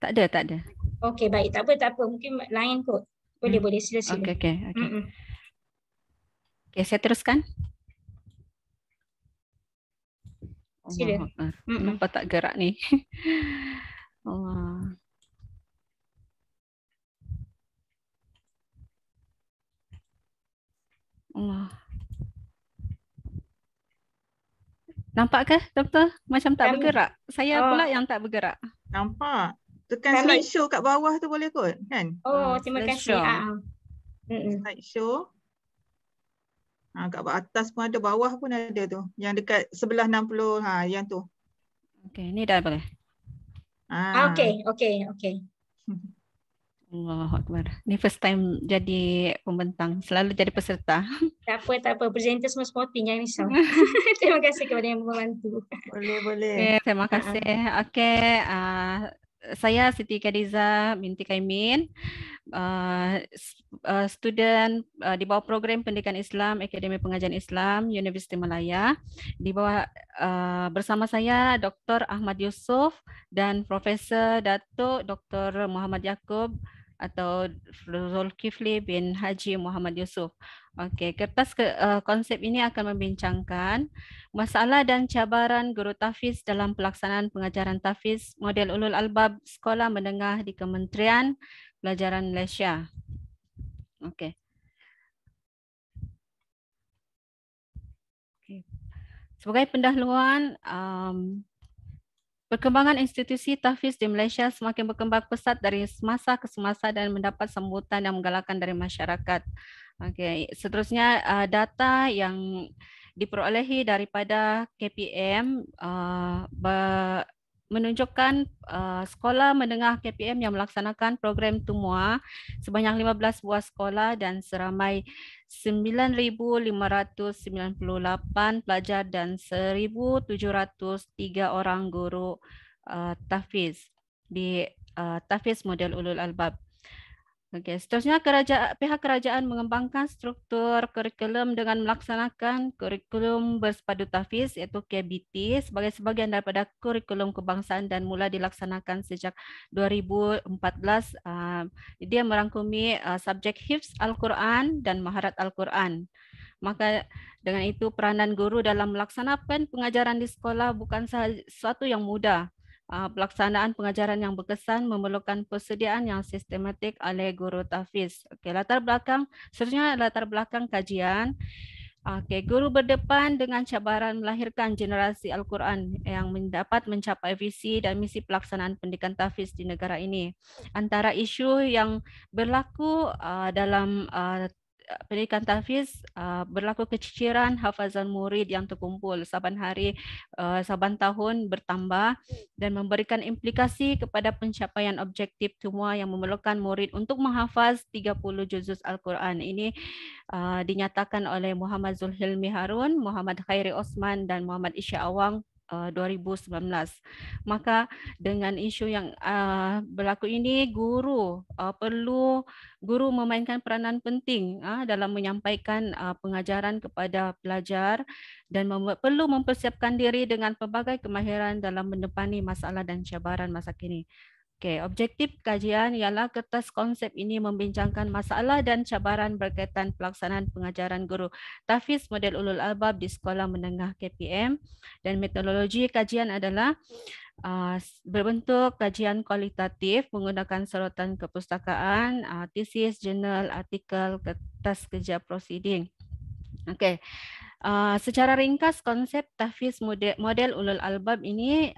Tak ada, tak ada. Okey, baik. Tak apa, tak apa. Mungkin lain kot. Boleh, sila-sila. Okey, okey, okey. Mm-mm. Okey, saya teruskan. Sila. Allahu Akbar. Mm-mm. Kenapa tak gerak ni? Allah. Allah. Nampak ke, doktor? Macam tak Kami, bergerak. Saya pula oh, yang tak bergerak. Nampak. Tekan kami, slideshow kat bawah tu boleh kot, kan? terima kasih. Slideshow. Mm-mm. Slideshow. Kat atas pun ada, bawah pun ada tu. Yang dekat sebelah 60, yang tu. Okey, ni dah boleh. Okey. Allahu Akbar. Ni first time jadi pembentang. Selalu jadi peserta. Tak apa. Presenter semua sporting, jangan risau. Terima kasih kepada yang membantu. Boleh. Okey, terima kasih. Okey, saya Siti Khadiza binti Kaimin, student di bawah program Pendidikan Islam Akademi Pengajian Islam Universiti Malaya. Di bawah bersama saya Dr. Ahmad Yusof dan Profesor Datuk Dr. Muhammad Yaakob atau Zulkifli bin Haji Muhammad Yusof. Okey, konsep ini akan membincangkan masalah dan cabaran guru tahfiz dalam pelaksanaan pengajaran tahfiz model ulul albab sekolah menengah di Kementerian Pelajaran Malaysia. Okey. Sebagai pendahuluan, perkembangan institusi tahfiz di Malaysia semakin berkembang pesat dari semasa ke semasa dan mendapat sambutan yang menggalakkan dari masyarakat. Okey, seterusnya data yang diperolehi daripada KPM menunjukkan sekolah menengah KPM yang melaksanakan program TUMUA sebanyak 15 buah sekolah dan seramai 9,598 pelajar dan 1,703 orang guru tahfiz di tahfiz model ulul albab. Okey, seterusnya pihak kerajaan mengembangkan struktur kurikulum dengan melaksanakan kurikulum bersepadu tahfiz iaitu KBT sebagai sebahagian daripada kurikulum kebangsaan dan mula dilaksanakan sejak 2014. Dia merangkumi subjek hifz Al-Quran dan maharat Al-Quran. Maka dengan itu peranan guru dalam melaksanakan pengajaran di sekolah bukan sesuatu yang mudah. Pelaksanaan pengajaran yang berkesan memerlukan persediaan yang sistematik oleh guru tahfiz. Okey, latar belakang kajian. Okey, guru berdepan dengan cabaran melahirkan generasi Al-Quran yang dapat mencapai visi dan misi pelaksanaan pendidikan tahfiz di negara ini. Antara isu yang berlaku dalam pendidikan tahfiz berlaku keciciran hafazan murid yang terkumpul saban hari, saban tahun bertambah dan memberikan implikasi kepada pencapaian objektif semua yang memerlukan murid untuk menghafaz 30 juzuz Al-Quran. Ini dinyatakan oleh Muhammad Zulhilmi Harun, Muhammad Khairi Osman dan Muhammad Isya Awang 2019. Maka dengan isu yang berlaku ini, guru memainkan peranan penting dalam menyampaikan pengajaran kepada pelajar dan perlu mempersiapkan diri dengan pelbagai kemahiran dalam mendepani masalah dan cabaran masa kini. Okey, objektif kajian ialah kertas konsep ini membincangkan masalah dan cabaran berkaitan pelaksanaan pengajaran guru tahfiz model ulul albab di sekolah menengah KPM dan metodologi kajian adalah berbentuk kajian kualitatif menggunakan sorotan kepustakaan, tesis, jurnal, artikel, kertas kerja prosiding. Okey. Secara ringkas konsep tahfiz model ulul albab ini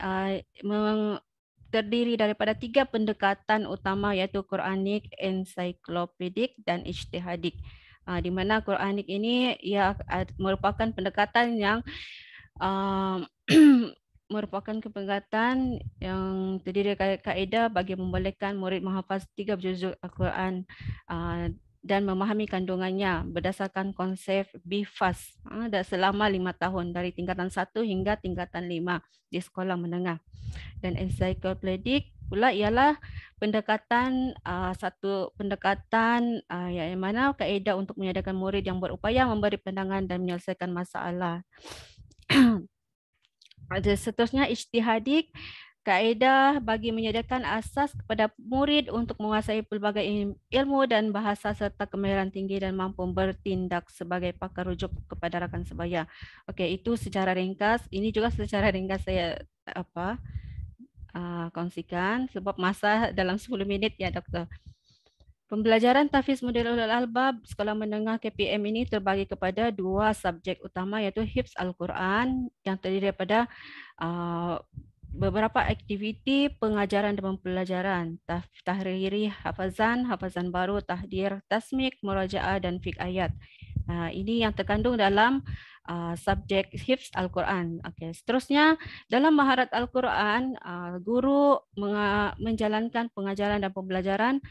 terdiri daripada 3 pendekatan utama iaitu Quranik, ensiklopedik dan ijtihadik. Di mana Quranik ini ia merupakan pendekatan yang merupakan pendekatan yang terdiri dari kaedah bagi membolehkan murid menghafaz 3 juzuk Al-Quran dan memahami kandungannya berdasarkan konsep BIFAS dan selama 5 tahun dari tingkatan 1 hingga tingkatan 5 di sekolah menengah. Dan ensiklopedik pula ialah pendekatan satu pendekatan yang mana kaedah untuk menyadarkan murid yang berupaya memberi pandangan dan menyelesaikan masalah. Seterusnya ijtihadik Kaedah bagi menyediakan asas kepada murid untuk menguasai pelbagai ilmu dan bahasa serta kemahiran tinggi dan mampu bertindak sebagai pakar rujuk kepada rakan sebaya. Okey, itu secara ringkas. Ini juga secara ringkas saya kongsikan sebab masa dalam 10 minit ya, Doktor. Pembelajaran tahfiz model ulul albab sekolah menengah KPM ini terbagi kepada 2 subjek utama, iaitu hifz Al-Quran yang terdiri daripada beberapa aktiviti pengajaran dan pembelajaran, tahriri hafazan, hafazan baru, tahdir, tasmik, murajaah dan fiqh ayat. Ini yang terkandung dalam subjek hifz Al-Quran. Okey, seterusnya dalam maharat Al-Quran, guru menjalankan pengajaran dan pembelajaran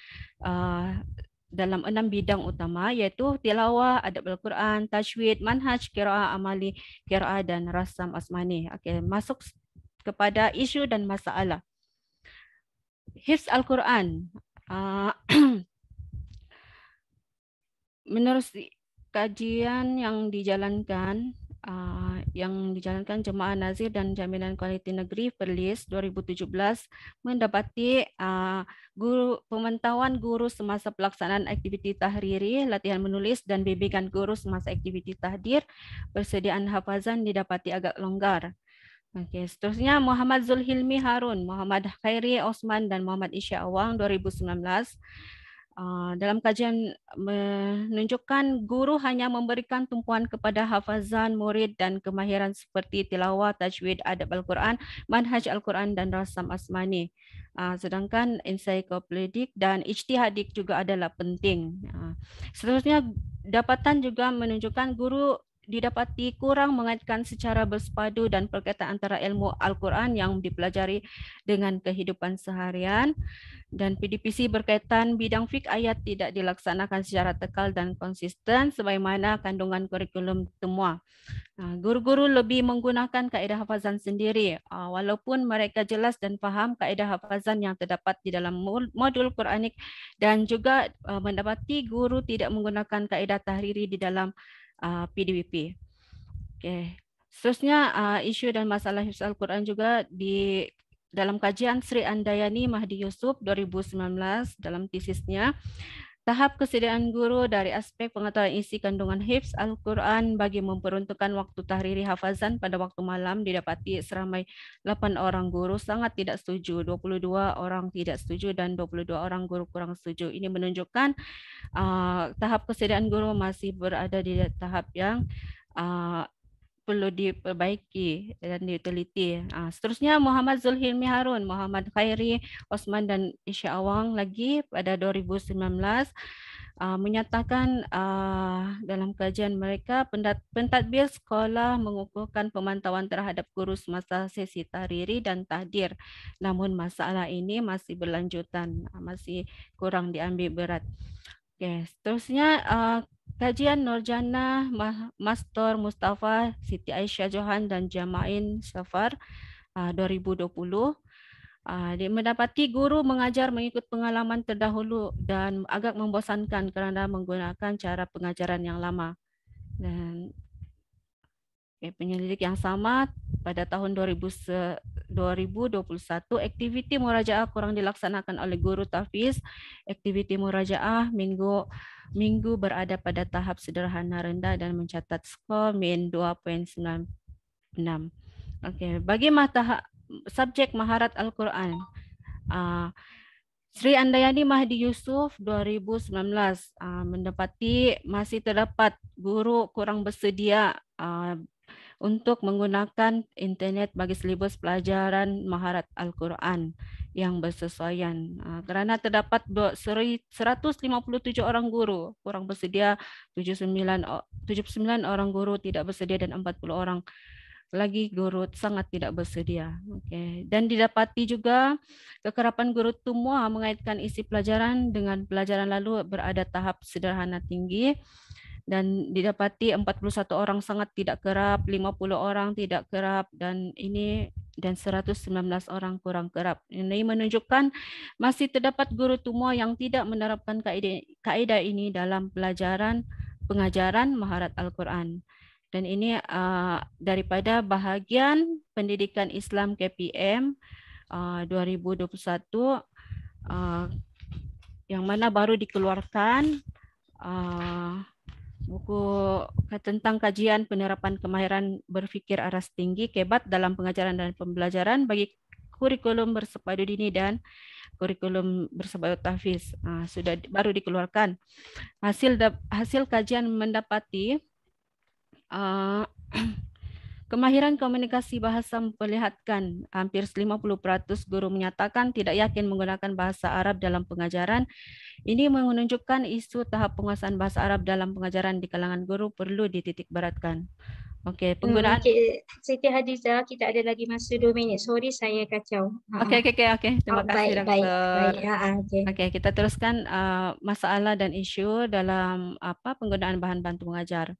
dalam 6 bidang utama, iaitu tilawah, adab Al-Quran, tajwid, manhaj, qiraah amali, qiraah dan rasam asmani. Okey, masuk kepada isu dan masalah. Hifz Al-Quran. Menurut kajian yang dijalankan Jemaah Nazir dan Jaminan Kualiti Negeri Perlis 2017 mendapati pemantauan guru semasa pelaksanaan aktiviti tahriri, latihan menulis dan bimbingan guru semasa aktiviti tahdir, persediaan hafazan didapati agak longgar. Okey, seterusnya Muhammad Zulhilmi Harun, Muhammad Khairi Osman dan Muhammad Isya Awang 2019. Dalam kajian menunjukkan guru hanya memberikan tumpuan kepada hafazan murid dan kemahiran seperti tilawah, tajwid, adab Al-Quran, manhaj Al-Quran dan rasam asmani. Sedangkan ensiklopedik dan ijtihadik juga adalah penting. Seterusnya dapatan juga menunjukkan guru didapati kurang mengaitkan secara bersepadu dan perkaitan antara ilmu Al-Quran yang dipelajari dengan kehidupan seharian, dan PDPC berkaitan bidang fiqh ayat tidak dilaksanakan secara tekal dan konsisten sebagaimana kandungan kurikulum temua. Guru-guru lebih menggunakan kaedah hafazan sendiri walaupun mereka jelas dan faham kaedah hafazan yang terdapat di dalam modul Quranik, dan juga mendapati guru tidak menggunakan kaedah tahriri di dalam PDWP. Okay. Seterusnya isu dan masalah hifz Al-Quran juga di dalam kajian Sri Andayani Mahdi Yusuf 2019 dalam tesisnya. Tahap kesediaan guru dari aspek pengetahuan isi kandungan hifz Al-Quran bagi memperuntukkan waktu tahriri hafazan pada waktu malam didapati seramai 8 orang guru sangat tidak setuju, 22 orang tidak setuju dan 22 orang guru kurang setuju. Ini menunjukkan tahap kesediaan guru masih berada di tahap yang perlu diperbaiki dan diteliti. Seterusnya Muhammad Zulhilmi Harun, Muhammad Khairi Osman dan Isya Awang lagi pada 2019 menyatakan dalam kajian mereka pentadbir sekolah mengukuhkan pemantauan terhadap guru semasa sesi tahriri dan tahdir. Namun masalah ini masih berlanjutan, masih kurang diambil berat. Okay, seterusnya kajian Nurjana, Mastor Mustafa, Siti Aisyah Johan dan Jamain Safar 2020. Dia mendapati guru mengajar mengikut pengalaman terdahulu dan agak membosankan kerana menggunakan cara pengajaran yang lama. Dan penyelidik yang sama pada tahun 2021, aktiviti murajaah kurang dilaksanakan oleh guru tahfiz. Aktiviti murajaah minggu berada pada tahap sederhana rendah dan mencatat skor min 2.96. Okey, bagi subjek maharat Al-Quran, Sri Andayani Mahdi Yusuf 2019 mendapati masih terdapat guru kurang bersedia untuk menggunakan internet bagi silibus pelajaran maharat Al-Quran yang bersesuaian. Kerana terdapat 157 orang guru kurang bersedia, 79 orang guru tidak bersedia dan 40 orang lagi guru sangat tidak bersedia. Okay. Dan didapati juga kekerapan guru tumua mengaitkan isi pelajaran dengan pelajaran lalu berada tahap sederhana tinggi, dan didapati 41 orang sangat tidak kerap, 50 orang tidak kerap dan 119 orang kurang kerap. Ini menunjukkan masih terdapat guru tumua yang tidak menerapkan kaedah ini dalam pengajaran maharat Al-Quran. Dan ini daripada bahagian pendidikan Islam KPM 2021 yang mana baru dikeluarkan buku tentang kajian penerapan kemahiran berfikir aras tinggi KEBAT dalam pengajaran dan pembelajaran bagi kurikulum bersepadu dini dan kurikulum bersepadu tahfiz. Sudah baru dikeluarkan. Hasil kajian mendapati kemahiran komunikasi bahasa memperlihatkan hampir 50% guru menyatakan tidak yakin menggunakan bahasa Arab dalam pengajaran. Ini menunjukkan isu tahap penguasaan bahasa Arab dalam pengajaran di kalangan guru perlu dititikberatkan. Okey, penggunaan. Okey, Siti Hadiza, kita ada lagi masa 2 minit. Sorry saya kacau. Okey. Terima kasih, Baik. Doktor. Okey. Okey, kita teruskan masalah dan isu dalam penggunaan bahan bantu mengajar.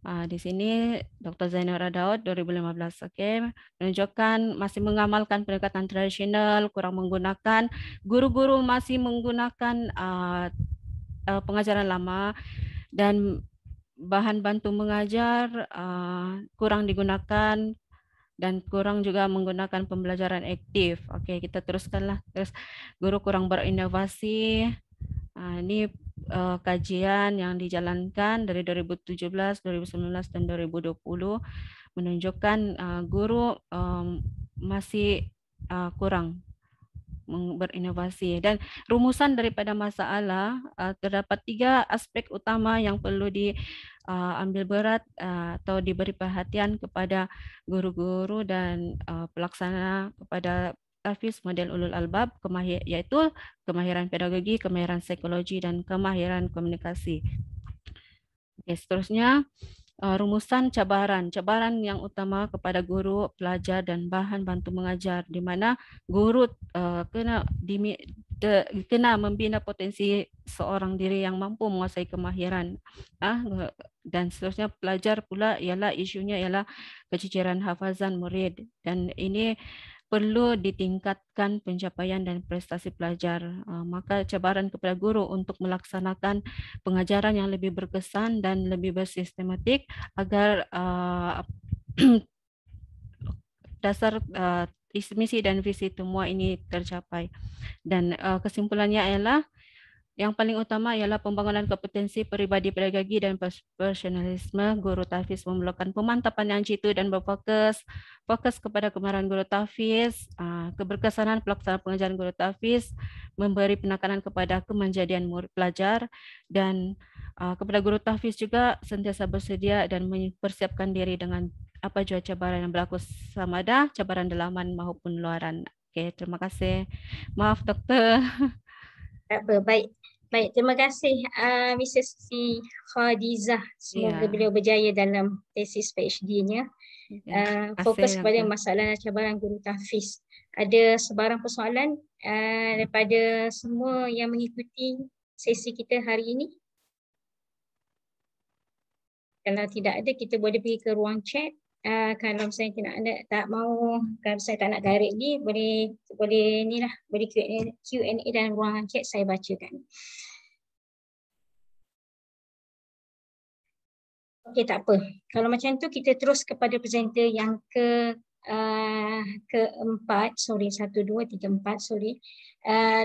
Di sini Dr. Zainura Daud 2015, menunjukkan masih mengamalkan pendekatan tradisional, kurang menggunakan, guru-guru masih menggunakan pengajaran lama dan bahan bantu mengajar kurang digunakan dan kurang juga menggunakan pembelajaran aktif. Okey, kita teruskanlah. Terus guru kurang berinovasi. Ini kajian yang dijalankan dari 2017, 2019 dan 2020 menunjukkan guru masih kurang berinovasi, dan rumusan daripada masalah terdapat 3 aspek utama yang perlu diambil berat atau diberi perhatian kepada guru-guru dan pelaksana kepada tahfiz model ulul albab, yaitu kemahiran pedagogi, kemahiran psikologi dan kemahiran komunikasi. Seterusnya rumusan cabaran yang utama kepada guru, pelajar dan bahan bantu mengajar, di mana guru kena membina potensi seorang diri yang mampu menguasai kemahiran, dan seterusnya pelajar pula isunya ialah keciciran hafazan murid, dan ini perlu ditingkatkan pencapaian dan prestasi pelajar. Maka cabaran kepada guru untuk melaksanakan pengajaran yang lebih berkesan dan lebih bersistematik agar dasar misi dan visi semua ini tercapai. Dan kesimpulannya ialah yang paling utama ialah pembangunan kompetensi peribadi pedagogi dan profesionalisme guru tahfiz memerlukan pemantapan yang jitu dan berfokus kepada kemahiran guru tahfiz, keberkesanan pelaksanaan pengajaran guru tahfiz, memberi penekanan kepada kemanjadian murid pelajar, dan kepada guru tahfiz juga sentiasa bersedia dan mempersiapkan diri dengan apa jua cabaran yang berlaku sama ada cabaran dalaman maupun luaran. Okey, terima kasih. Maaf Doktor. Tak apa, baik. Terima kasih Mrs. Siti Khadizah. Semoga beliau berjaya dalam tesis PhD-nya. Fokus kepada masalah dan cabaran guru tahfiz. Ada sebarang persoalan daripada semua yang mengikuti sesi kita hari ini? Kalau tidak ada, kita boleh pergi ke ruang chat. Kalau saya kalau saya tak nak directly, boleh Q&A dalam ruangan chat, saya bacakan. Okey, tak apa. Kalau macam tu kita terus kepada presenter yang keempat,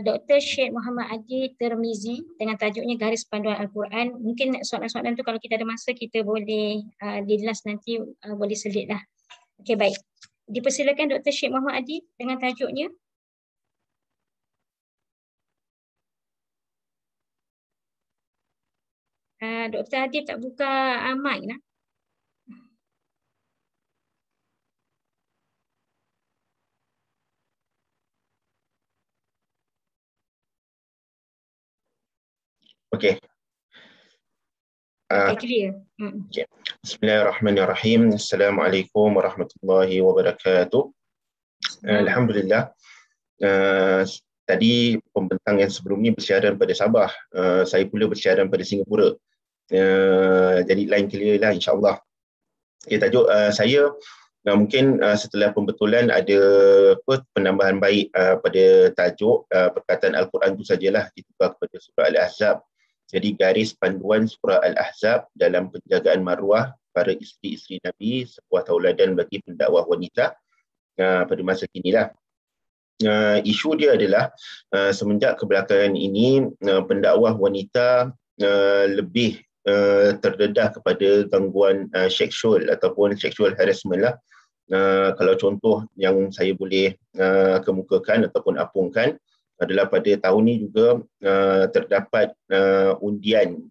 Dr. Syed Muhammad Adi Tirmizi dengan tajuknya Garis Panduan Al-Quran. Mungkin soalan-soalan tu kalau kita ada masa kita boleh dijelas nanti, boleh selitlah. Okey, baik. Dipersilakan Dr. Syed Muhammad Adi dengan tajuknya. Dr. Adi tak buka mic lah. Okey. Clear. Okay. Bismillahirrahmanirrahim. Assalamualaikum warahmatullahi wabarakatuh. Alhamdulillah. Tadi pembentang yang sebelum ni bersiaran pada Sabah. Saya pula bersiaran pada Singapura. Jadi line clear lah insyaAllah. Okay, tajuk saya mungkin setelah pembetulan ada penambahan baik pada tajuk perkataan Al-Quran itu sajalah ditukar kepada surah Al-Ahzab. Jadi garis panduan surah Al-Ahzab dalam penjagaan maruah para isteri-isteri Nabi, sebuah tauladan bagi pendakwah wanita pada masa kini lah. isu dia adalah semenjak kebelakangan ini pendakwah wanita lebih terdedah kepada gangguan seksual ataupun sexual harassment lah. Kalau contoh yang saya boleh kemukakan ataupun apungkan adalah pada tahun ini juga terdapat undian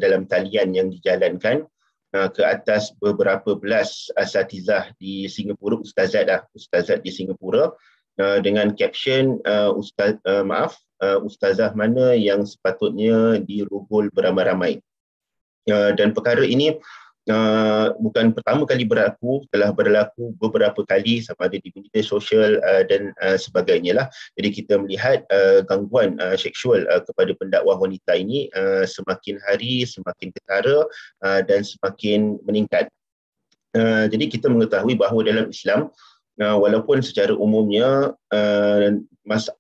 dalam talian yang dijalankan ke atas beberapa belas asatizah di Singapura, ustazat di Singapura, dengan caption ustazah mana yang sepatutnya dirogol beramai-ramai. Dan perkara ini bukan pertama kali berlaku, telah berlaku beberapa kali sama ada di media sosial dan sebagainya lah. Jadi kita melihat gangguan seksual kepada pendakwah wanita ini semakin hari semakin ketara dan semakin meningkat. Jadi kita mengetahui bahawa dalam Islam, walaupun secara umumnya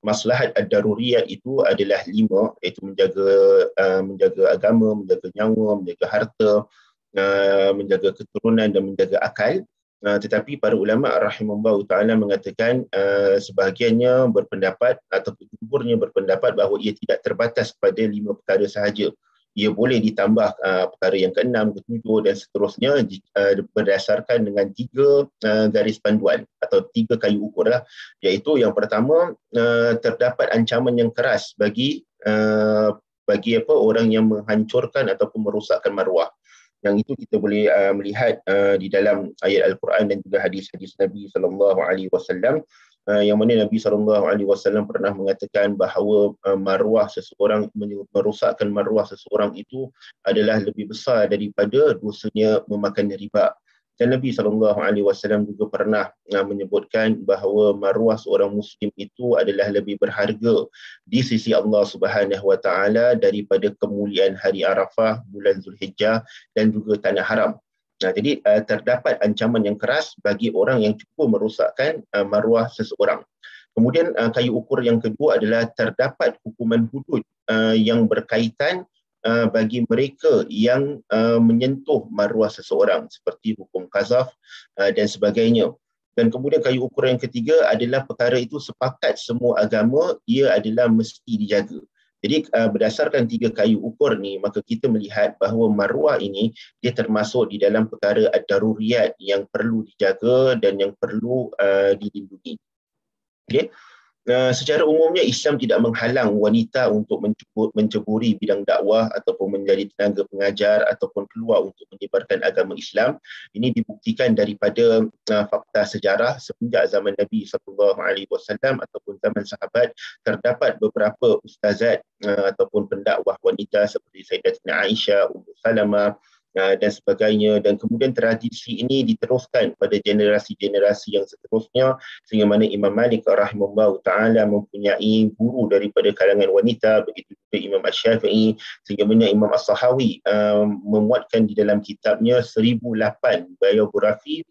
maslahat ad-daruriyat itu adalah 5, iaitu menjaga agama, menjaga nyawa, menjaga harta, menjaga keturunan dan menjaga akal, tetapi para ulama rahimahullah ta'ala mengatakan sebahagiannya berpendapat atau jumhurnya berpendapat bahawa ia tidak terbatas pada 5 perkara sahaja. Ia boleh ditambah perkara yang ke-6, ke-7 dan seterusnya berdasarkan dengan 3 garis panduan atau 3 kayu ukur lah. Iaitu yang pertama, terdapat ancaman yang keras bagi orang yang menghancurkan ataupun merosakkan maruah. Yang itu kita boleh melihat di dalam ayat Al-Quran dan juga hadis-hadis Nabi SAW, yang mana Nabi SAW pernah mengatakan bahawa maruah seseorang, merosakkan maruah seseorang itu adalah lebih besar daripada dosanya memakan riba. Dan Nabi SAW juga pernah menyebutkan bahawa maruah seorang Muslim itu adalah lebih berharga di sisi Allah Subhanahu Wa Taala daripada kemuliaan hari Arafah, bulan Zulhijjah dan juga tanah haram. Jadi terdapat ancaman yang keras bagi orang yang cuba merosakkan maruah seseorang. Kemudian kayu ukur yang kedua adalah terdapat hukuman hudud yang berkaitan bagi mereka yang menyentuh maruah seseorang seperti hukum qazaf dan sebagainya. Dan kemudian kayu ukur yang ketiga adalah perkara itu sepakat semua agama ia adalah mesti dijaga. Jadi berdasarkan 3 kayu ukur ni, maka kita melihat bahawa maruah ini dia termasuk di dalam perkara ad-daruriyat yang perlu dijaga dan yang perlu dilindungi. Okey. Secara umumnya Islam tidak menghalang wanita untuk menceburi bidang dakwah ataupun menjadi tenaga pengajar ataupun keluar untuk menyebarkan agama Islam. Ini dibuktikan daripada fakta sejarah semenjak zaman Nabi SAW ataupun zaman sahabat, terdapat beberapa ustazat ataupun pendakwah wanita seperti Sayyidatina Aisyah, Ummu Salamah dan sebagainya, dan kemudian tradisi ini diteruskan pada generasi-generasi yang seterusnya sehingga mana Imam Malik rahimahullah ta'ala mempunyai guru daripada kalangan wanita, begitu juga Imam Asy-Syafi'i, sehingga mana Imam As-Sahawi memuatkan di dalam kitabnya 1008 biografi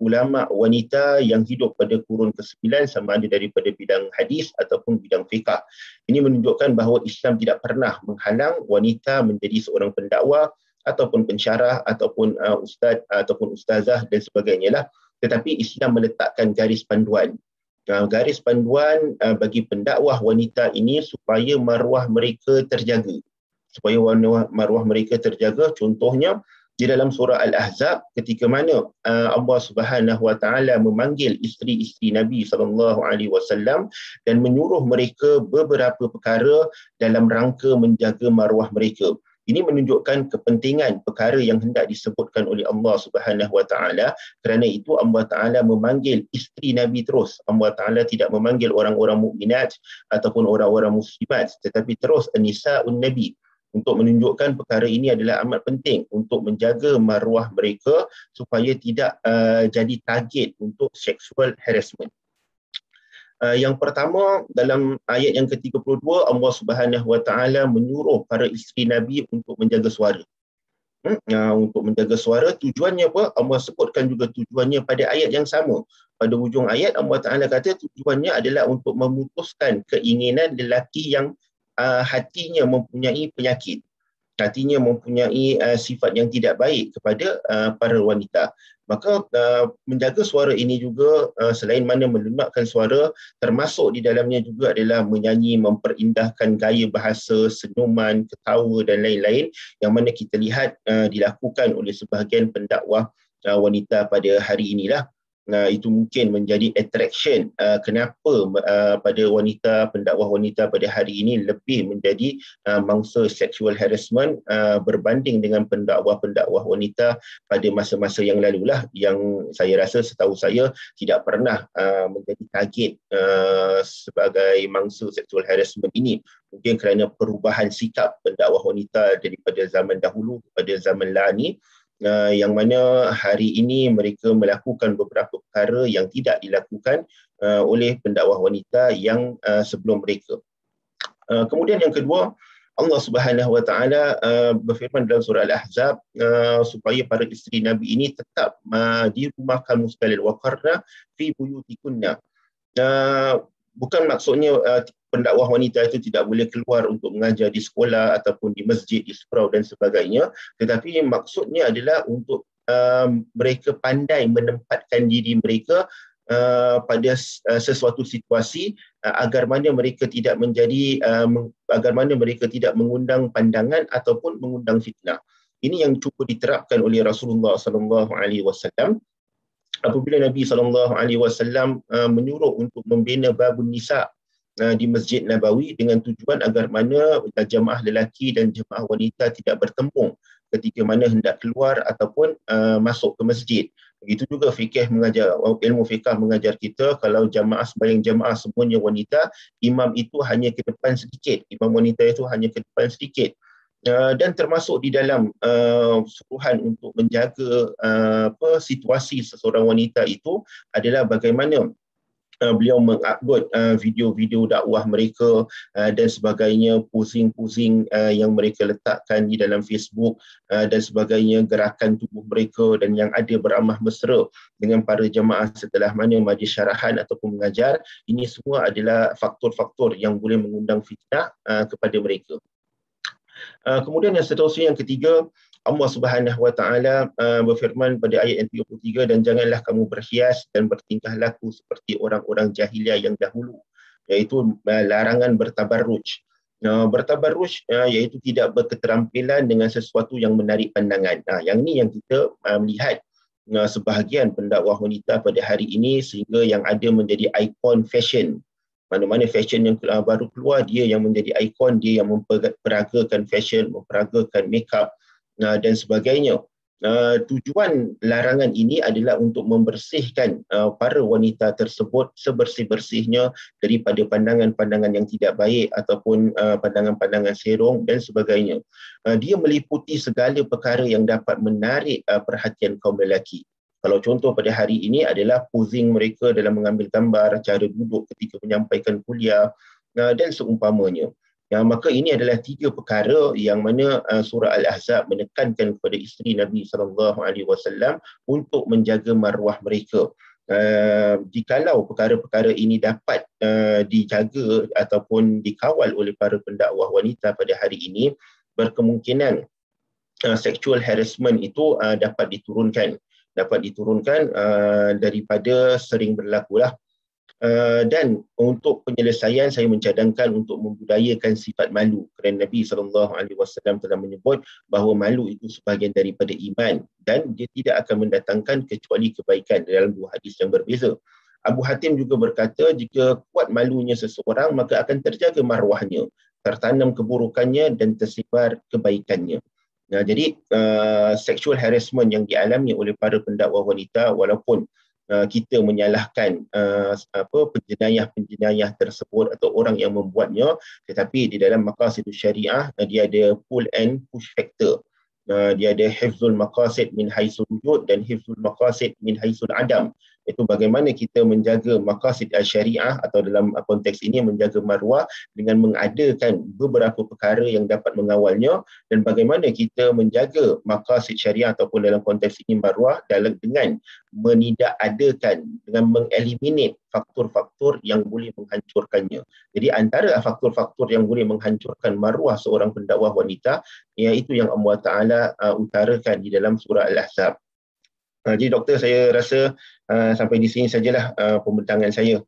ulama wanita yang hidup pada kurun ke-9 sama ada daripada bidang hadis ataupun bidang fiqah. Ini menunjukkan bahawa Islam tidak pernah menghalang wanita menjadi seorang pendakwah ataupun pensyarah ataupun ustaz ataupun ustazah dan sebagainya lah. Tetapi Islam meletakkan garis panduan. Garis panduan bagi pendakwah wanita ini supaya maruah mereka terjaga. Supaya maruah mereka terjaga, contohnya di dalam surah Al-Ahzab ketika mana Allah Subhanahu Wa Taala memanggil isteri-isteri Nabi SAW dan menyuruh mereka beberapa perkara dalam rangka menjaga maruah mereka. Ini menunjukkan kepentingan perkara yang hendak disebutkan oleh Allah Subhanahu Wa Taala. Kerana itu Allah Taala memanggil isteri Nabi terus. Allah Taala tidak memanggil orang-orang mukminat ataupun orang-orang muslimat, tetapi terus an-nisa'un Nabi, untuk menunjukkan perkara ini adalah amat penting untuk menjaga maruah mereka supaya tidak jadi target untuk sexual harassment. Yang pertama, dalam ayat yang ke-32, Allah Subhanahu Wa Taala menyuruh para isteri Nabi untuk menjaga suara. Untuk menjaga suara, tujuannya apa? Allah sebutkan juga tujuannya pada ayat yang sama. Pada hujung ayat Allah Taala kata tujuannya adalah untuk memutuskan keinginan lelaki yang hatinya mempunyai penyakit. artinya mempunyai sifat yang tidak baik kepada para wanita. Maka menjaga suara ini juga selain mana melunakkan suara, termasuk di dalamnya juga adalah menyanyi, memperindahkan gaya bahasa, senyuman, ketawa dan lain-lain yang mana kita lihat dilakukan oleh sebahagian pendakwah wanita pada hari inilah. Itu mungkin menjadi attraction kenapa pada pendakwah wanita pada hari ini lebih menjadi mangsa sexual harassment berbanding dengan pendakwah-pendakwah wanita pada masa-masa yang lalulah, yang saya rasa setahu saya tidak pernah menjadi target sebagai mangsa sexual harassment ini. Mungkin kerana perubahan sikap pendakwah wanita daripada zaman dahulu kepada zaman lah ni, yang mana hari ini mereka melakukan beberapa perkara yang tidak dilakukan oleh pendakwah wanita yang sebelum mereka. Kemudian yang kedua, Allah Subhanahu Wa Taala berfirman dalam surah Al-Ahzab supaya para isteri Nabi ini tetap di rumah kamu sekalian, waqarna fi buyutikunna. Bukan maksudnya pendakwah wanita itu tidak boleh keluar untuk mengajar di sekolah ataupun di masjid, di surau dan sebagainya, tetapi maksudnya adalah untuk mereka pandai menempatkan diri mereka pada sesuatu situasi agar mana mereka tidak mengundang pandangan ataupun mengundang fitnah. Ini yang cuba diterapkan oleh Rasulullah sallallahu alaihi wasallam apabila Nabi sallallahu alaihi wasallam menyuruh untuk membina babun nisa di Masjid Nabawi dengan tujuan agar mana jemaah lelaki dan jemaah wanita tidak bertempung ketika mana hendak keluar ataupun masuk ke masjid. Begitu juga ilmu fiqh mengajar kita kalau sembahyang jemaah semuanya wanita, imam itu hanya ke depan sedikit, imam wanita itu hanya ke depan sedikit. Dan termasuk di dalam suruhan untuk menjaga situasi seseorang wanita itu adalah bagaimana beliau mengupload video-video dakwah mereka dan sebagainya, posing-posing yang mereka letakkan di dalam Facebook dan sebagainya, gerakan tubuh mereka dan yang ada beramah mesra dengan para jemaah setelah mana majlis syarahan ataupun mengajar. Ini semua adalah faktor-faktor yang boleh mengundang fitnah kepada mereka. Kemudian yang seterusnya, yang ketiga, Allah Subhanahu Wa Taala berfirman pada ayat yang 33, dan janganlah kamu berhias dan bertingkah laku seperti orang-orang jahiliah yang dahulu, iaitu larangan bertabarruj. Bertabarruj iaitu tidak berketerampilan dengan sesuatu yang menarik pandangan. Yang ni yang kita melihat sebahagian pendakwah wanita pada hari ini, sehingga yang ada menjadi ikon fashion. Mana-mana fashion yang baru keluar, dia yang menjadi ikon, dia yang memperagakan fashion, memperagakan makeup dan sebagainya. Tujuan larangan ini adalah untuk membersihkan para wanita tersebut sebersih-bersihnya daripada pandangan-pandangan yang tidak baik ataupun pandangan-pandangan serong dan sebagainya. Dia meliputi segala perkara yang dapat menarik perhatian kaum lelaki. Kalau contoh pada hari ini adalah posing mereka dalam mengambil gambar, cara duduk ketika menyampaikan kuliah dan seumpamanya. Maka ini adalah 3 perkara yang mana surah Al-Ahzab menekankan kepada isteri Nabi SAW untuk menjaga maruah mereka. Jikalau perkara-perkara ini dapat dijaga ataupun dikawal oleh para pendakwah wanita pada hari ini, berkemungkinan sexual harassment itu dapat diturunkan daripada sering berlakulah. Dan untuk penyelesaian, saya mencadangkan untuk membudayakan sifat malu, kerana Nabi SAW telah menyebut bahawa malu itu sebahagian daripada iman dan dia tidak akan mendatangkan kecuali kebaikan dalam 2 hadis yang berbeza. Abu Hatim juga berkata, jika kuat malunya seseorang maka akan terjaga maruahnya, tertanam keburukannya dan tersebar kebaikannya. Jadi sexual harassment yang dialami oleh para pendakwah wanita, walaupun kita menyalahkan penjenayah tersebut atau orang yang membuatnya, tetapi di dalam maqasidus syariah dia ada pull and push factor. Dia ada hifzul maqasid min haisul wujud dan hifzul maqasid min haisul adam. iaitu bagaimana kita menjaga maqasid syariah atau dalam konteks ini menjaga maruah dengan mengadakan beberapa perkara yang dapat mengawalnya, dan bagaimana kita menjaga maqasid syariah ataupun dalam konteks ini maruah dengan menidakadakan, dengan mengeliminate faktor-faktor yang boleh menghancurkannya. Jadi antara faktor-faktor yang boleh menghancurkan maruah seorang pendakwah wanita, iaitu yang Allah Ta'ala utarakan di dalam surah Al-Ahzab. Jadi doktor, saya rasa sampai di sini sajalah pembentangan saya.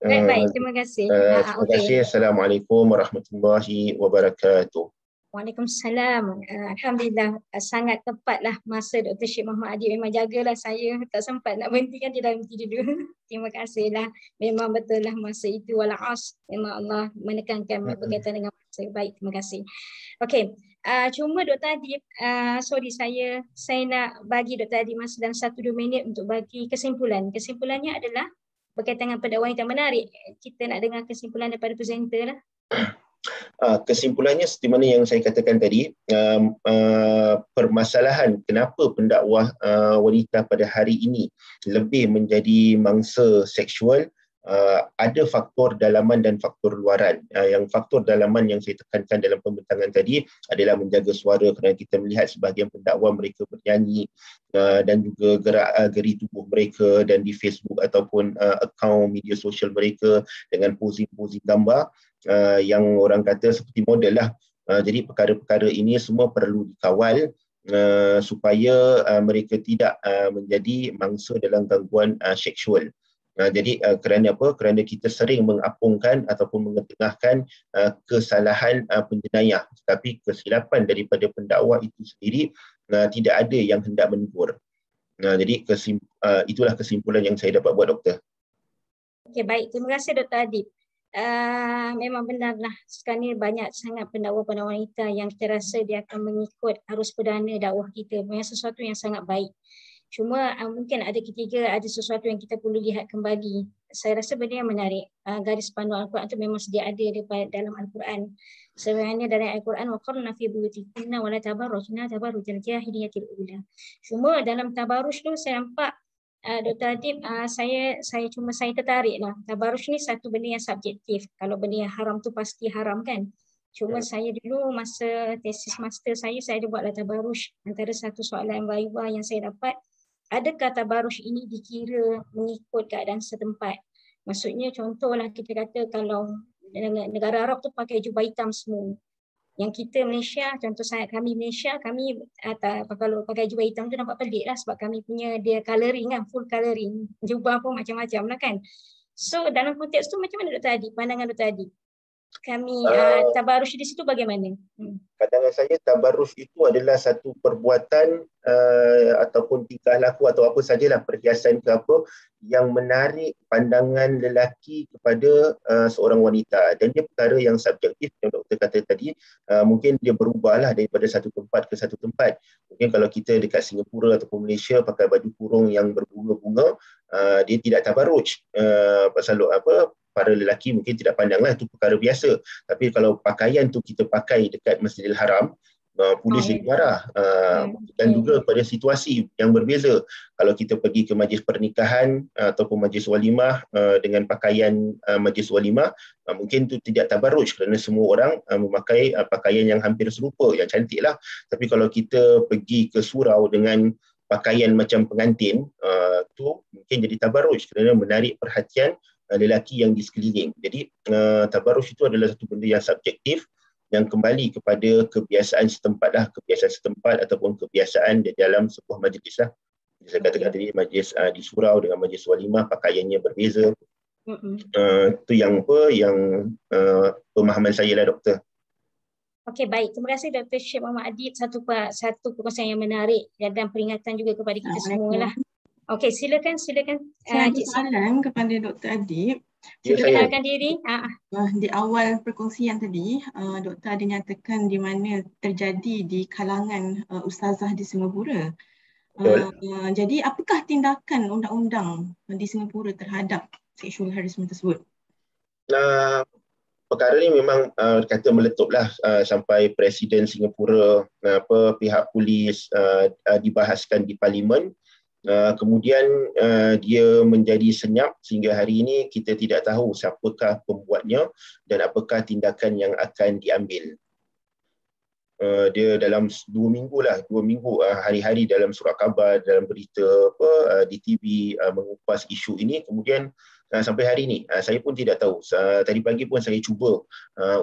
Baik, terima kasih. Terima kasih. Assalamualaikum warahmatullahi wabarakatuh. Waalaikumsalam. Alhamdulillah, sangat tepatlah masa Dr. Syed Muhammad Adib memang jagalah saya. Tak sempat nak berhentikan, dia dah berhenti dulu. Terima kasihlah. Memang betul lah masa itu wal-'asr. Memang Allah menekankan berkaitan dengan masa. Baik, terima kasih. Okey, cuma Dr. Adib, sorry saya nak bagi Dr. Adib masa dalam 1-2 minit untuk bagi kesimpulan. Kesimpulannya adalah berkaitan dengan pendakwaan wanita. Menarik. Kita nak dengar kesimpulan daripada presenter lah. Kesimpulannya seperti mana yang saya katakan tadi, permasalahan kenapa pendakwah wanita pada hari ini lebih menjadi mangsa seksual, ada faktor dalaman dan faktor luaran. Yang faktor dalaman yang saya tekankan dalam pembentangan tadi adalah menjaga suara, kerana kita melihat sebahagian pendakwa mereka bernyanyi dan juga gerak-geri tubuh mereka, dan di Facebook ataupun akaun media sosial mereka dengan posing-posing gambar yang orang kata seperti model lah. Jadi perkara-perkara ini semua perlu dikawal supaya mereka tidak menjadi mangsa dalam gangguan seksual. Jadi kerana apa? Kerana kita sering mengapungkan ataupun mengetengahkan kesalahan penjenayah, tetapi kesilapan daripada pendakwa itu sendiri tidak ada yang hendak menegur. Jadi itulah kesimpulan yang saya dapat buat, doktor. Okey, baik. Terima kasih Dr. Adib. Memang benarlah sekarang ni banyak sangat pendakwa-pendakwa wanita yang kita rasa dia akan mengikut arus perdana dakwah kita. Memang sesuatu yang sangat baik. Cuma mungkin ada ada sesuatu yang kita perlu lihat kembali. Saya rasa benda yang menarik. Garis panduan Al-Quran itu memang sedia ada dalam Al-Quran. Sebenarnya dalam Al-Quran, waqarna fi buyutikunna wa la tabarrujna tabarrujal jahiliyatil ula. Cuma dalam tabarruj tu saya nampak Dr. Adib, saya tertarik lah. Tabarruj ni satu benda yang subjektif. Kalau benda yang haram tu pasti haram kan. Cuma saya dulu masa tesis master saya ada buatlah tabarruj. Antara satu soalan viva yang saya dapat, adakah tabarruj ini dikira mengikut keadaan setempat? Maksudnya contohlah kita kata kalau negara Arab tu pakai jubah hitam semua. Yang kita Malaysia, contoh kami Malaysia, kami kalau pakai jubah hitam tu nampak pelik lah sebab kami punya dia colouring kan, full colouring. Jubah pun macam-macam lah kan. So dalam konteks tu macam mana Dr. Adib, pandangan Dr. Adib? Kami tabarruj di situ bagaimana? Pandangan saya, tabarruj itu adalah satu perbuatan ataupun tingkah laku atau apa sajalah, perhiasan ke apa yang menarik pandangan lelaki kepada seorang wanita, dan dia perkara yang subjektif yang doktor kata tadi. Mungkin dia berubahlah daripada satu tempat ke satu tempat. Mungkin kalau kita dekat Singapura ataupun Malaysia pakai baju kurung yang berbunga-bunga, dia tidak tabarruj. Pasal apa, para lelaki mungkin tidak pandanglah, itu perkara biasa. Tapi kalau pakaian tu kita pakai dekat Masjidil Haram, polis jadi marah. Dan juga pada situasi yang berbeza, kalau kita pergi ke majlis pernikahan ataupun majlis walimah dengan pakaian majlis walimah, mungkin itu tidak tabarruj kerana semua orang memakai pakaian yang hampir serupa, yang cantik lah. Tapi kalau kita pergi ke surau dengan pakaian macam pengantin, tu mungkin jadi tabarruj kerana menarik perhatian lelaki yang di sekeliling. Jadi tabarruj itu adalah satu benda yang subjektif, yang kembali kepada kebiasaan setempat lah, kebiasaan setempat ataupun kebiasaan di dalam sebuah majlis lah. Jadi saya katakan tadi, majlis di surau dengan majlis walimah pakaiannya berbeza. Itu yang pemahaman saya lah, doktor. Okey, baik. Terima kasih Dr. Syed Muhammad Adib. Satu perkongsian yang menarik dan peringatan juga kepada kita semua lah. Okey, silakan. Saya ada soalan kepada Dr. Adib. Perkenalkan diri. Di awal perkongsian tadi, doktor ada nyatakan di mana terjadi di kalangan ustazah di Singapura. Jadi apakah tindakan undang-undang di Singapura terhadap sexual harassment tersebut? Perkara ni memang kata meletuplah sampai Presiden Singapura, pihak polis dibahaskan di Parlimen. Kemudian dia menjadi senyap sehingga hari ini kita tidak tahu siapakah pembuatnya dan apakah tindakan yang akan diambil. Dia dalam 2 minggu hari-hari dalam surat khabar, dalam berita di TV mengupas isu ini. Kemudian sampai hari ini saya pun tidak tahu. Tadi pagi pun saya cuba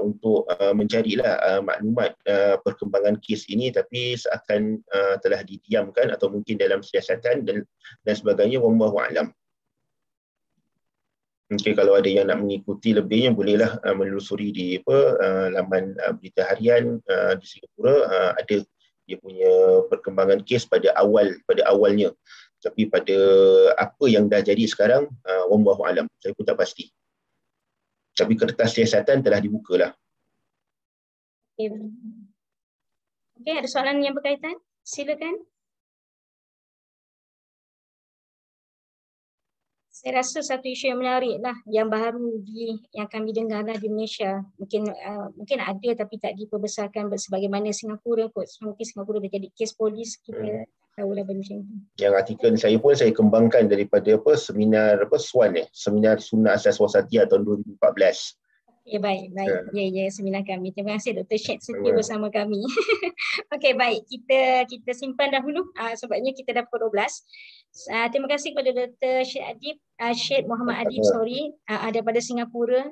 untuk mencarilah maklumat perkembangan kes ini, tapi seakan telah didiamkan atau mungkin dalam siasatan dan sebagainya. Wallahu a'lam. Mungkin kalau ada yang nak mengikuti lebihnya, bolehlah menelusuri di laman berita harian di Singapura. Ada dia punya perkembangan kes pada awalnya. Tapi pada apa yang dah jadi sekarang, wallahu alam, saya pun tak pasti. Tapi kertas siasatan telah dibukalah. Okey, ada soalan yang berkaitan? Silakan. Saya rasa satu isu yang menarik lah, yang baru yang kami dengar lah di Malaysia. Mungkin ada tapi tak diperbesarkan sebagaimana Singapura kot. Mungkin Singapura dah jadi kes polis, kita tahulah benda macam tu. Yang artikel saya pun saya kembangkan daripada seminar SWAN Seminar Sunnah Asas Wasatiyah tahun 2014. Okay, baik. Ya, seminar kami. Terima kasih Dr. Syed setia bersama kami. Okey, baik. Kita simpan dahulu sebabnya kita dah pukul 12. Terima kasih kepada Dr. Syed Muhammad Adib, daripada Singapura.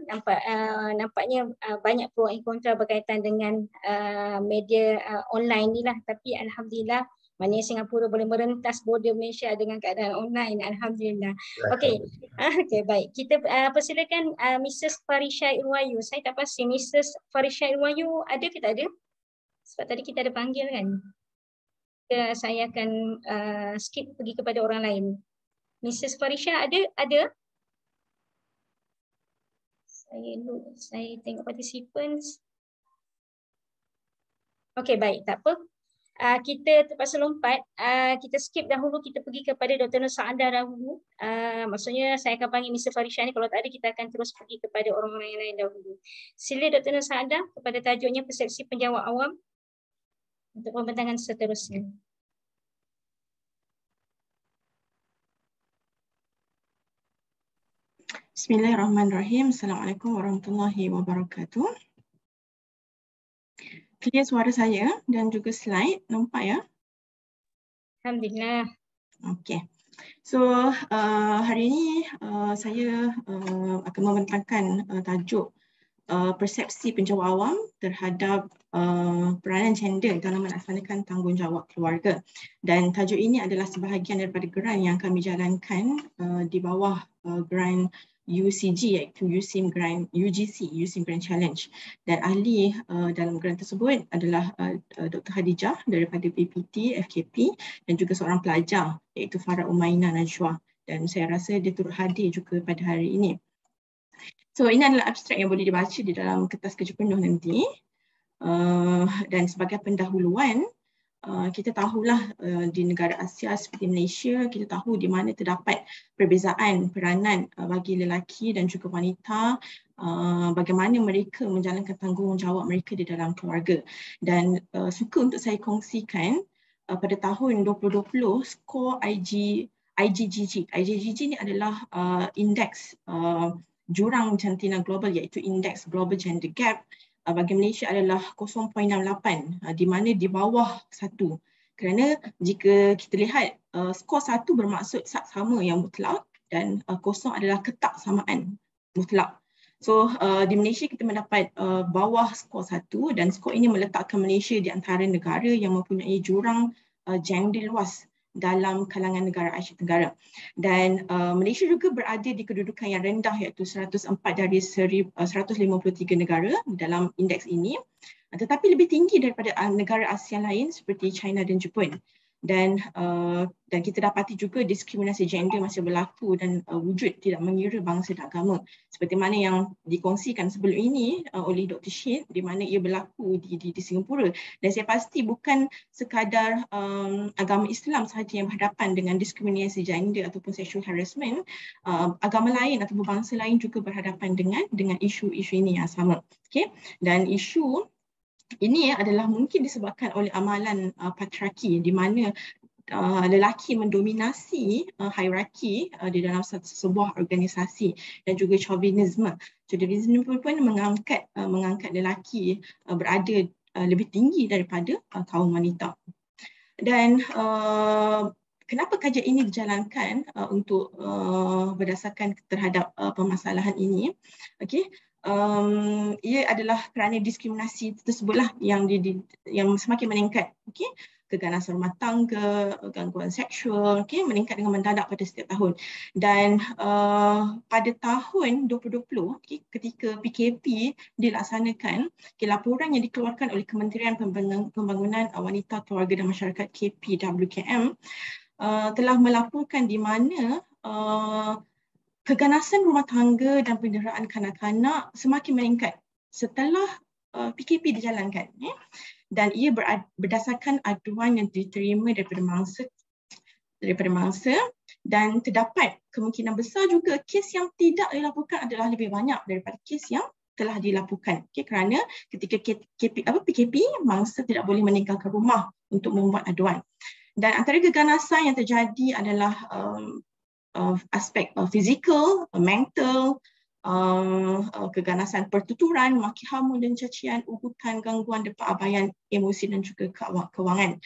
Nampaknya banyak pro dan kontra berkaitan dengan media online ni lah. Tapi alhamdulillah, maknanya Singapura boleh merentas border Malaysia dengan keadaan online. Alhamdulillah. Okey, baik. Kita persilakan Mrs. Farisha Irwayu. Saya tak pasti Mrs. Farisha Irwayu ada ke tak ada? Sebab tadi kita ada panggil kan. Saya akan skip pergi kepada orang lain. Mrs. Farisha ada? Saya tengok participants. Okey, baik, tak apa. Kita terpaksa lompat, kita skip dahulu, kita pergi kepada Dr. Nur Saadah dahulu. Maksudnya saya akan panggil Mr. Farisha ni, kalau tak ada kita akan terus pergi kepada orang-orang yang lain dahulu. Sila Dr. Nur Saadah kepada tajuknya persepsi penjawat awam untuk pembentangan seterusnya. Bismillahirrahmanirrahim. Assalamualaikum warahmatullahi wabarakatuh. Clear suara saya dan juga slide, nampak ya? Alhamdulillah. Okey. So hari ini saya akan membentangkan tajuk persepsi penjawat awam terhadap peranan gender dalam melaksanakan tanggungjawab keluarga. Dan tajuk ini adalah sebahagian daripada geran yang kami jalankan di bawah geran UCG, iaitu USIM Grant UGC, USIM Grant Challenge. Dan ahli dalam geran tersebut adalah Dr. Khadijah daripada PPT, FKP, dan juga seorang pelajar iaitu Farah Umaina Najwa. Dan saya rasa dia turut hadir juga pada hari ini. So ini adalah abstrak yang boleh dibaca di dalam kertas kerja penuh nanti. Dan sebagai pendahuluan, kita tahulah di negara Asia seperti Malaysia, kita tahu di mana terdapat perbezaan peranan bagi lelaki dan juga wanita, bagaimana mereka menjalankan tanggungjawab mereka di dalam keluarga. Dan suka untuk saya kongsikan pada tahun 2020, skor IGGG ni adalah indeks jurang jantina global, iaitu indeks Global Gender Gap bagi Malaysia adalah 0.68, di mana di bawah 1. Kerana jika kita lihat skor 1 bermaksud sama yang mutlak dan 0 adalah ketak samaan mutlak. So di Malaysia kita mendapat bawah skor 1 dan skor ini meletakkan Malaysia di antara negara yang mempunyai jurang gender luas dalam kalangan negara Asia Tenggara. Dan Malaysia juga berada di kedudukan yang rendah, iaitu 104 dari 153 negara dalam indeks ini, tetapi lebih tinggi daripada negara Asia lain seperti China dan Jepun. Dan kita dapati juga diskriminasi gender masih berlaku dan wujud tidak mengira bangsa dan agama, seperti mana yang dikongsikan sebelum ini oleh Dr. Syed, di mana ia berlaku di Singapura. Dan saya pasti bukan sekadar agama Islam sahaja yang berhadapan dengan diskriminasi gender ataupun sexual harassment, agama lain ataupun bangsa lain juga berhadapan dengan isu-isu ini yang sama. Okay? Dan isu ini adalah mungkin disebabkan oleh amalan patriarki, di mana lelaki mendominasi hierarki di dalam sebuah organisasi, dan juga chauvinisme. Chauvinisme pun mengangkat lelaki berada lebih tinggi daripada kaum wanita. Dan kenapa kajian ini dijalankan untuk berdasarkan terhadap permasalahan ini? Okey, ia adalah kerana diskriminasi tersebutlah yang semakin meningkat. Okey, keganasan rumah tangga, gangguan seksual, okey, meningkat dengan mendadak pada setiap tahun. Dan pada tahun 2020, okey, ketika PKP dilaksanakan, laporan yang dikeluarkan oleh Kementerian Pembangunan Wanita, Keluarga dan Masyarakat KPWKM telah melaporkan di mana keganasan rumah tangga dan penderaan kanak-kanak semakin meningkat setelah PKP dijalankan. Dan ia berdasarkan aduan yang diterima daripada mangsa, dan terdapat kemungkinan besar juga kes yang tidak dilaporkan adalah lebih banyak daripada kes yang telah dilaporkan. Okay, kerana ketika PKP, mangsa tidak boleh meninggalkan rumah untuk membuat aduan. Dan antara keganasan yang terjadi adalah aspek fizikal, mental, keganasan pertuturan, maki hamun dan cacian, ugutan, gangguan abaian emosi dan juga kewangan.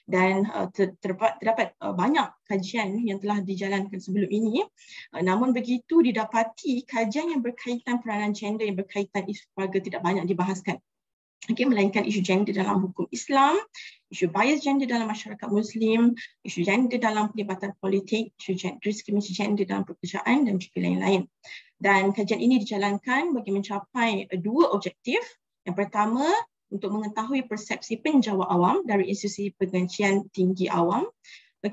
Dan terdapat banyak kajian yang telah dijalankan sebelum ini. Namun begitu, didapati kajian yang berkaitan peranan gender yang berkaitan isu keluarga tidak banyak dibahaskan. Okay, melainkan isu gender dalam hukum Islam, isu bias gender dalam masyarakat Muslim, isu gender dalam pelibatan politik, isu diskriminasi gender dalam pekerjaan dan juga lain-lain. Dan kajian ini dijalankan bagi mencapai dua objektif. Yang pertama, untuk mengetahui persepsi penjawat awam dari institusi pengajian tinggi awam,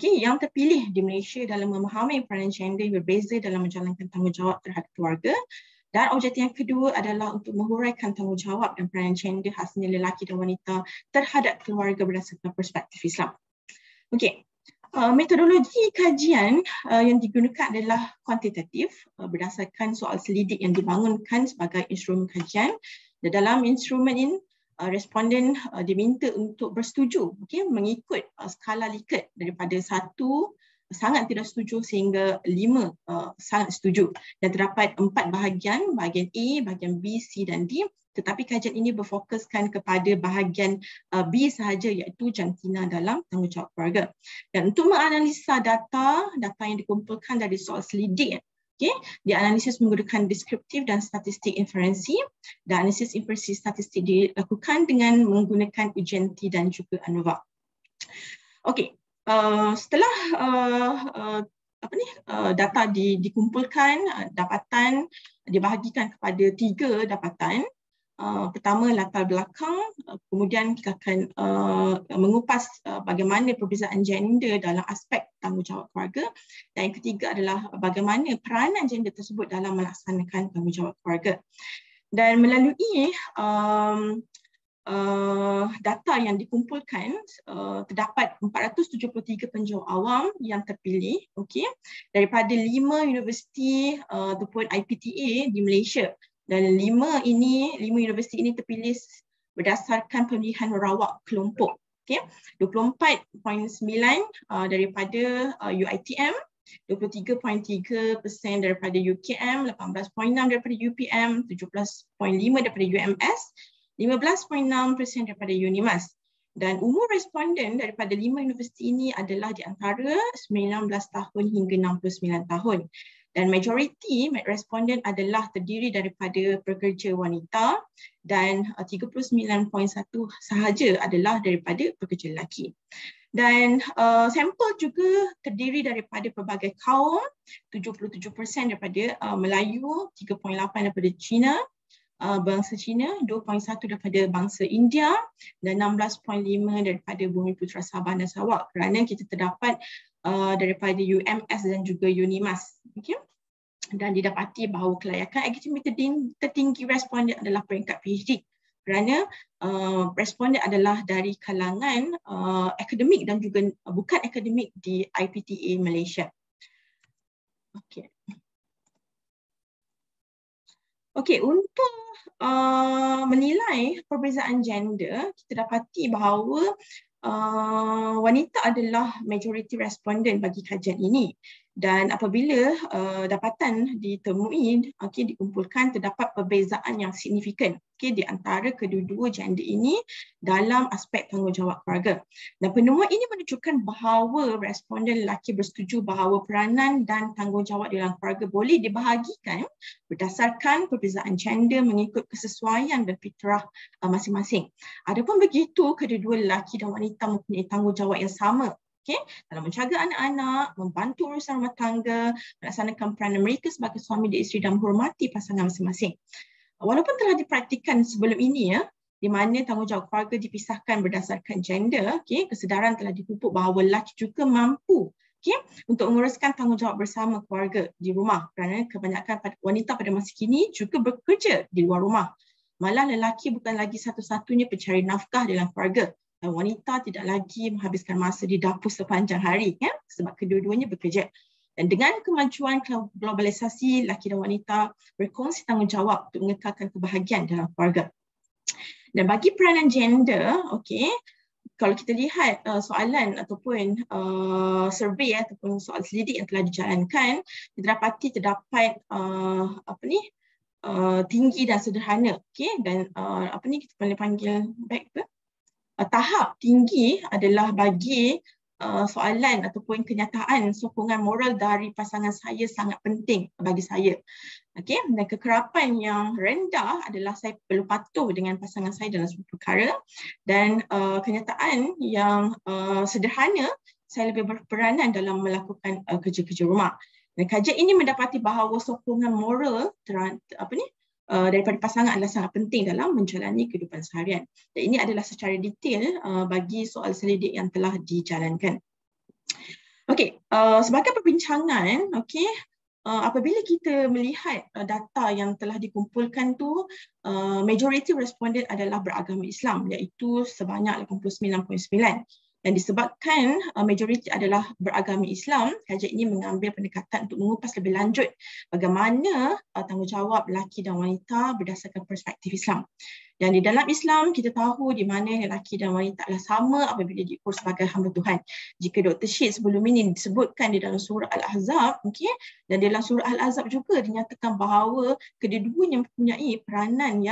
yang terpilih di Malaysia dalam memahami peranan gender berbeza dalam menjalankan tanggungjawab terhadap keluarga. Dan objektif yang kedua adalah untuk menghuraikan tanggungjawab dan peranan gender khasnya lelaki dan wanita terhadap keluarga berdasarkan perspektif Islam. Okey, metodologi kajian yang digunakan adalah kuantitatif berdasarkan soal selidik yang dibangunkan sebagai instrumen kajian. Dan dalam instrumen ini, responden diminta untuk bersetuju, mengikut skala Likert daripada 1 sangat tidak setuju sehingga 5 sangat setuju. Dan terdapat 4 bahagian, bahagian A, bahagian B, C dan D. Tetapi kajian ini berfokuskan kepada bahagian B sahaja, iaitu jantina dalam tanggungjawab keluarga. Dan untuk menganalisa data yang dikumpulkan dari soal selidik, dianalisis menggunakan deskriptif dan statistik inferensi. Dan analisis inferensi statistik dilakukan dengan menggunakan ujian T dan juga ANOVA. Okey. Setelah data dikumpulkan, dapatan dibahagikan kepada 3 dapatan. Pertama, latar belakang, kemudian kita akan mengupas bagaimana perbezaan gender dalam aspek tanggungjawab keluarga, dan yang ketiga adalah bagaimana peranan gender tersebut dalam melaksanakan tanggungjawab keluarga. Dan melalui data yang dikumpulkan, terdapat 473 penjawat awam yang terpilih, daripada 5 universiti ataupun IPTA di Malaysia. Dan 5 universiti ini terpilih berdasarkan pemilihan merawak kelompok. 24.9 daripada UiTM, 23.3% daripada UKM, 18.6% daripada UPM, 17.5% daripada UMS, 15.6% daripada UNIMAS. Dan umur responden daripada 5 universiti ini adalah di antara 19 tahun hingga 69 tahun. Dan majoriti responden adalah terdiri daripada pekerja wanita dan 39.1% sahaja adalah daripada pekerja lelaki. Dan sampel juga terdiri daripada pelbagai kaum, 77% daripada Melayu, 3.8% daripada Cina, bangsa Cina, 2.1 daripada bangsa India dan 16.5 daripada Bumiputera Sabah dan Sarawak, kerana kita terdapat daripada UMS dan juga UNIMAS. Dan didapati bahawa kelayakan akademik tertinggi responden adalah peringkat PhD, kerana responden adalah dari kalangan akademik dan juga bukan akademik di IPTA Malaysia. Okey, untuk menilai perbezaan gender, kita dapati bahawa wanita adalah majority respondent bagi kajian ini. Dan apabila dapatan ditemui, dikumpulkan, terdapat perbezaan yang signifikan di antara kedua-dua gender ini dalam aspek tanggungjawab keluarga. Dan penemuan ini menunjukkan bahawa responden lelaki bersetuju bahawa peranan dan tanggungjawab dalam keluarga boleh dibahagikan berdasarkan perbezaan gender mengikut kesesuaian dan fitrah masing-masing. Adapun begitu, kedua-dua lelaki dan wanita mempunyai tanggungjawab yang sama dalam menjaga anak-anak, membantu urusan rumah tangga, melaksanakan peranan mereka sebagai suami dan isteri dan menghormati pasangan masing-masing. Walaupun telah dipraktikkan sebelum ini di mana tanggungjawab keluarga dipisahkan berdasarkan gender, kesedaran telah dipupuk bahawa lelaki juga mampu untuk menguruskan tanggungjawab bersama keluarga di rumah, kerana kebanyakan wanita pada masa kini juga bekerja di luar rumah. Malah lelaki bukan lagi satu-satunya pencari nafkah dalam keluarga. Dan wanita tidak lagi menghabiskan masa di dapur sepanjang hari sebab kedua-duanya bekerja. Dan dengan kemajuan globalisasi, lelaki dan wanita berkongsi tanggungjawab untuk mengekalkan kebahagiaan dalam keluarga. Dan bagi peranan gender, kalau kita lihat soalan ataupun survey ataupun soal selidik yang telah dijalankan, didapati terdapat tinggi dan sederhana, dan kita boleh panggil back ke tahap tinggi adalah bagi soalan ataupun kenyataan sokongan moral dari pasangan saya sangat penting bagi saya. Dan kekerapan yang rendah adalah saya perlu patuh dengan pasangan saya dalam sebuah perkara, dan kenyataan yang sederhana, saya lebih berperanan dalam melakukan kerja-kerja rumah. Dan kajian ini mendapati bahawa sokongan moral daripada pasangan adalah sangat penting dalam menjalani kehidupan seharian. Dan ini adalah secara detail bagi soal selidik yang telah dijalankan. Sebagai perbincangan, apabila kita melihat data yang telah dikumpulkan tu, majority respondent adalah beragama Islam, iaitu sebanyak 89.9%. Dan disebabkan majoriti adalah beragama Islam, kajian ini mengambil pendekatan untuk mengupas lebih lanjut bagaimana tanggungjawab lelaki dan wanita berdasarkan perspektif Islam. Dan di dalam Islam, kita tahu di mana lelaki dan wanita adalah sama apabila diukur sebagai hamba Tuhan. Jika Dr. Syed sebelum ini disebutkan di dalam surah Al-Ahzab, dan dalam surah Al-Ahzab juga dinyatakan bahawa kedua-duanya mempunyai peranan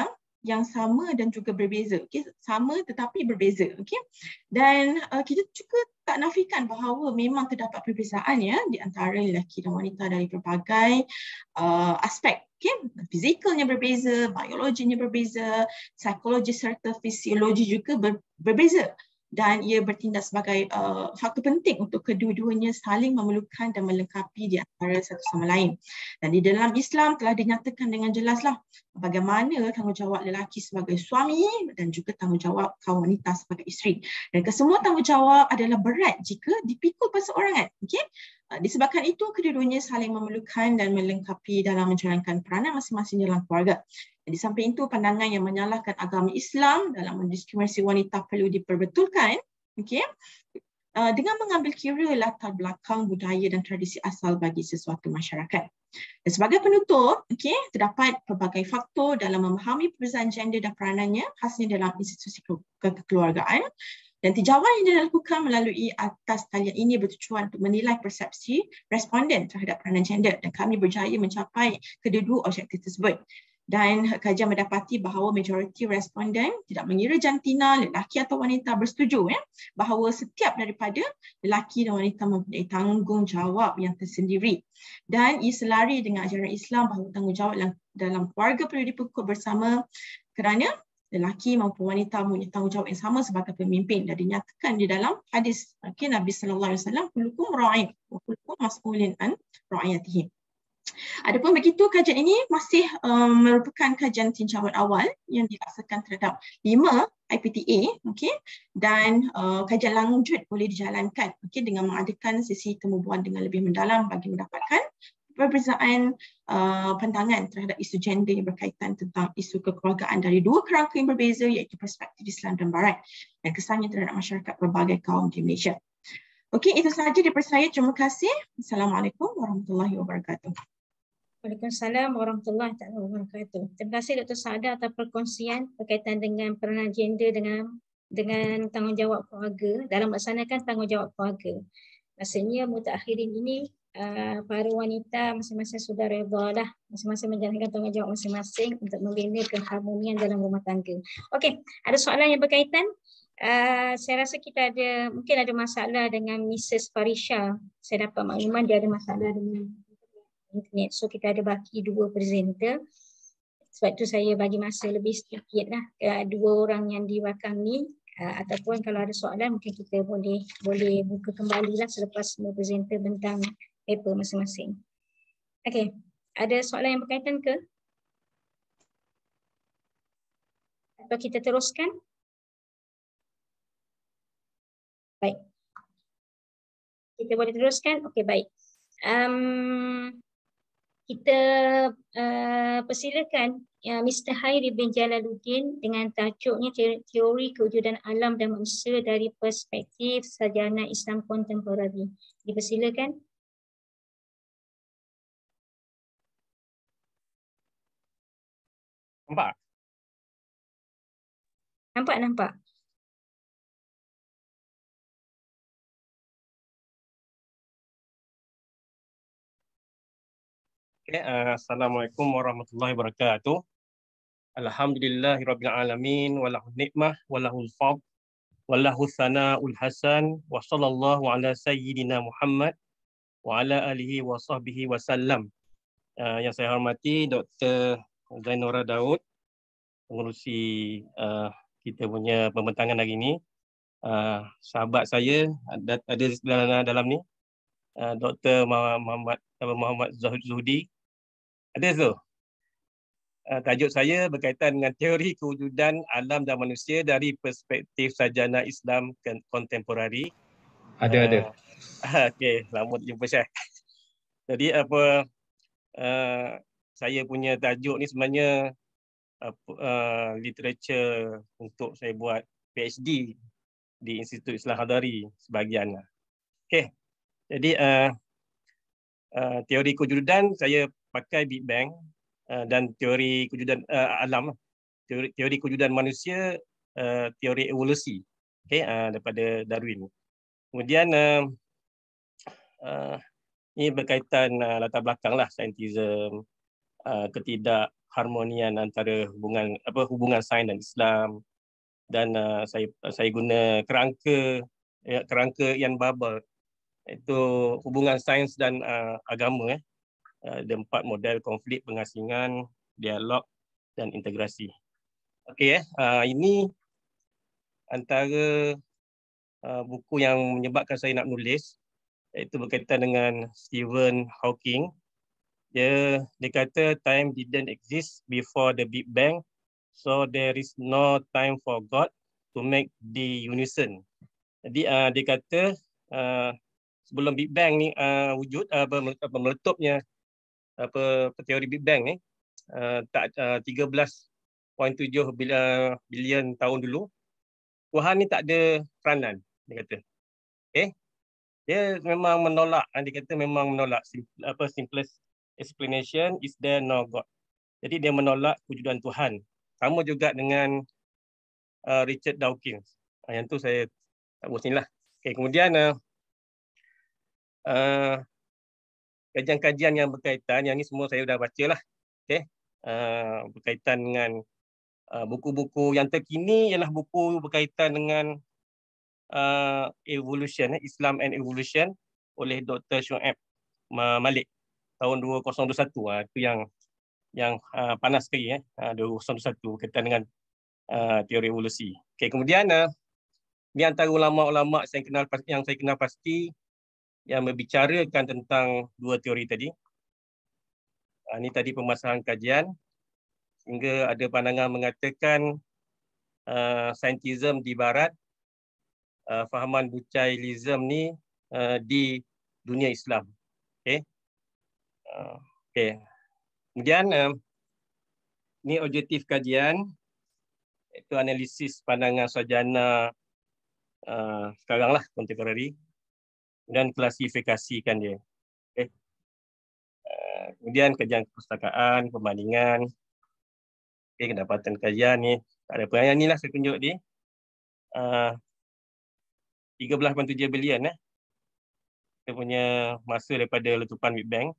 yang sama dan juga berbeza. Sama tetapi berbeza. Dan kita juga tak nafikan bahawa memang terdapat perbezaan di antara lelaki dan wanita dari berbagai aspek. Fizikalnya berbeza, biologinya berbeza, psikologi serta fisiologi juga berbeza. Dan ia bertindak sebagai faktor penting untuk kedua-duanya saling memerlukan dan melengkapi di antara satu sama lain. Dan di dalam Islam telah dinyatakan dengan jelaslah bagaimana tanggungjawab lelaki sebagai suami dan juga tanggungjawab kaum wanita sebagai isteri. Dan kesemua tanggungjawab adalah berat jika dipikul perseorangan. Disebabkan itu, kedua-duanya saling memerlukan dan melengkapi dalam menjalankan peranan masing-masing dalam keluarga. Di samping itu, pandangan yang menyalahkan agama Islam dalam mendiskriminasi wanita perlu diperbetulkan, dengan mengambil kira latar belakang budaya dan tradisi asal bagi sesuatu masyarakat. Dan sebagai penutup, terdapat pelbagai faktor dalam memahami perbezaan gender dan peranannya, khasnya dalam institusi kekeluargaan. Dan tinjauan yang dilakukan melalui atas talian ini bertujuan untuk menilai persepsi responden terhadap peranan gender, dan kami berjaya mencapai kedua-dua objektif tersebut. Dan kajian mendapati bahawa majoriti responden tidak mengira jantina, lelaki atau wanita bersetuju bahawa setiap daripada lelaki dan wanita mempunyai tanggungjawab yang tersendiri. Dan ia selari dengan ajaran Islam bahawa tanggungjawab dalam keluarga perlu dipikul bersama, kerana lelaki maupun wanita mempunyai tanggungjawab yang sama sebagai pemimpin. Dan dinyatakan di dalam hadis Nabi SAW, kullukum ra'in wa kullukum mas'ulun an ra'iyatihi. Adapun begitu, kajian ini masih merupakan kajian tinjauan awal yang dilaksanakan terhadap 5 IPTA, dan kajian lanjut boleh dijalankan dengan mengadakan sesi temu bual dengan lebih mendalam bagi mendapatkan perbezaan pandangan terhadap isu gender yang berkaitan tentang isu kekeluargaan dari dua kerangka yang berbeza, iaitu perspektif Islam dan Barat, dan kesannya terhadap masyarakat berbagai kaum di Malaysia. Itu sahaja daripada saya. Terima kasih. Assalamualaikum warahmatullahi wabarakatuh. Waalaikumsalam warahmatullahi wabarakatuh. Terima kasih Dr. Saada atas perkongsian berkaitan dengan peranan gender dengan dengan tanggungjawab keluarga dalam melaksanakan tanggungjawab keluarga. Maksudnya mutakhirin ini para wanita masing-masing sudah redha lah, masing-masing menjalankan tanggungjawab masing-masing untuk membina keharmonian dalam rumah tangga. Okey, ada soalan yang berkaitan? Saya rasa kita mungkin ada masalah dengan Mrs. Farisha. Saya dapat makluman dia ada masalah dengan internet. So kita ada baki 2 presenter. Sebab itu saya bagi masa lebih sedikit lah ke 2 orang yang di belakang ni. Ataupun kalau ada soalan mungkin kita boleh buka kembali lah selepas semua presenter tentang paper masing-masing. Okey, ada soalan yang berkaitan ke? Atau kita teruskan? Baik. Kita boleh teruskan? Okey, baik. Kita persilakan Mr. Hairi bin Jalaluddin dengan tajuknya teori kewujudan alam dan manusia dari perspektif sarjana Islam kontemporari. Dipersilakan. Nampak? Nampak. Okay, Assalamualaikum warahmatullahi wabarakatuh. Alhamdulillahirabbil alamin walahul nikmah walahul fadl walahul sana'ul hasan wa sallallahu ala sayyidina Muhammad wa ala alihi wa sahbihi wasallam. Yang saya hormati Dr. Zainura Daud, pengurusi kita punya pembentangan hari ini. Sahabat saya ada dalam ni, Dr. Muhammad Zuhdi. Ada tu. Tajuk saya berkaitan dengan teori kewujudan alam dan manusia dari perspektif sarjana Islam kontemporari. Ada. Okey, selamat jumpa Syekh. Jadi saya punya tajuk ni sebenarnya literature untuk saya buat PhD di Institut Islam Hadari sebahagian. Okey. Jadi teori kewujudan saya pakai Big Bang dan teori kewujudan alam, teori kewujudan manusia, teori evolusi, daripada Darwin. Kemudian ini berkaitan latar belakang lah, saintism, ketidakharmonian antara hubungan sains dan Islam, dan saya guna kerangka Ian Barber, iaitu hubungan sains dan agama. Ada 4 model konflik, pengasingan, dialog dan integrasi. Okey, ini antara buku yang menyebabkan saya nak menulis, iaitu berkaitan dengan Stephen Hawking. Dia kata time didn't exist before the Big Bang, so there is no time for God to make the unison. Jadi dia kata sebelum Big Bang ni wujud, meletupnya teori Big Bang ni, 13.7 bilion tahun dulu, Tuhan ni tak ada peranan, dia kata. Okay? Dia memang menolak, simplest explanation is there no God. Jadi dia menolak kewujudan Tuhan. Sama juga dengan Richard Dawkins. Yang tu saya tak buat sini lah. Okay, kemudian kajian-kajian yang berkaitan, yang ni semua saya dah baca lah. Okay. Berkaitan dengan buku-buku yang terkini ialah buku berkaitan dengan evolution, Islam and Evolution oleh Dr. Shoaib Malik tahun 2021. Itu yang panas sekali, 2021 berkaitan dengan teori evolusi. Okay, kemudian ni antara ulama-ulama yang saya kenal pasti yang membicarakan tentang 2 teori tadi. Ini tadi pemasaran kajian, sehingga ada pandangan mengatakan saintism di barat, fahaman Bucailism ni di dunia Islam. Okay. Okay. Kemudian ni objektif kajian, iaitu analisis pandangan sarjana sekarang lah, kontemporari, dan klasifikasikan dia. Okay. Kemudian kajian perpustakaan, perbandingan, kedapatan kajian ni, tak ada apa yang ni lah saya tunjuk ni. 13.7 bilion kita punya masa daripada letupan Big Bang.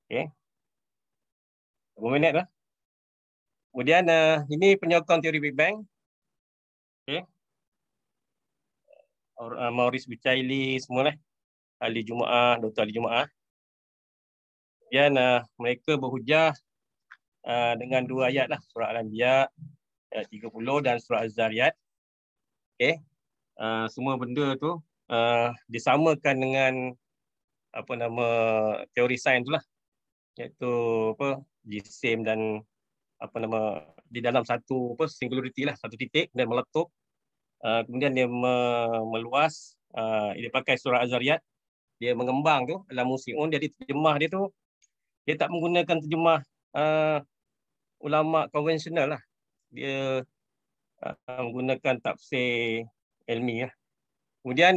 Okey. Berapa minit lah. Kemudian ini penyokong teori Big Bang. Okey. Maurice Bucaille semua lah. Ahli Jumaah, Dr. Ahli Jumaah. Kemudian mereka berhujah dengan 2 ayat lah. Surah Al-Anbiya ayat 30 dan surah Az-Zariyat. Okey. Semua benda tu disamakan dengan teori sains tu lah, iaitu jisim dan di dalam satu singularity lah, satu titik dan meletup, kemudian dia meluas. Dia pakai surah Az-Zariyat, dia mengembang tu dalam musiun. Jadi terjemah dia tu dia tak menggunakan terjemah ulama konvensional lah, dia menggunakan tafsir ilmi lah. Kemudian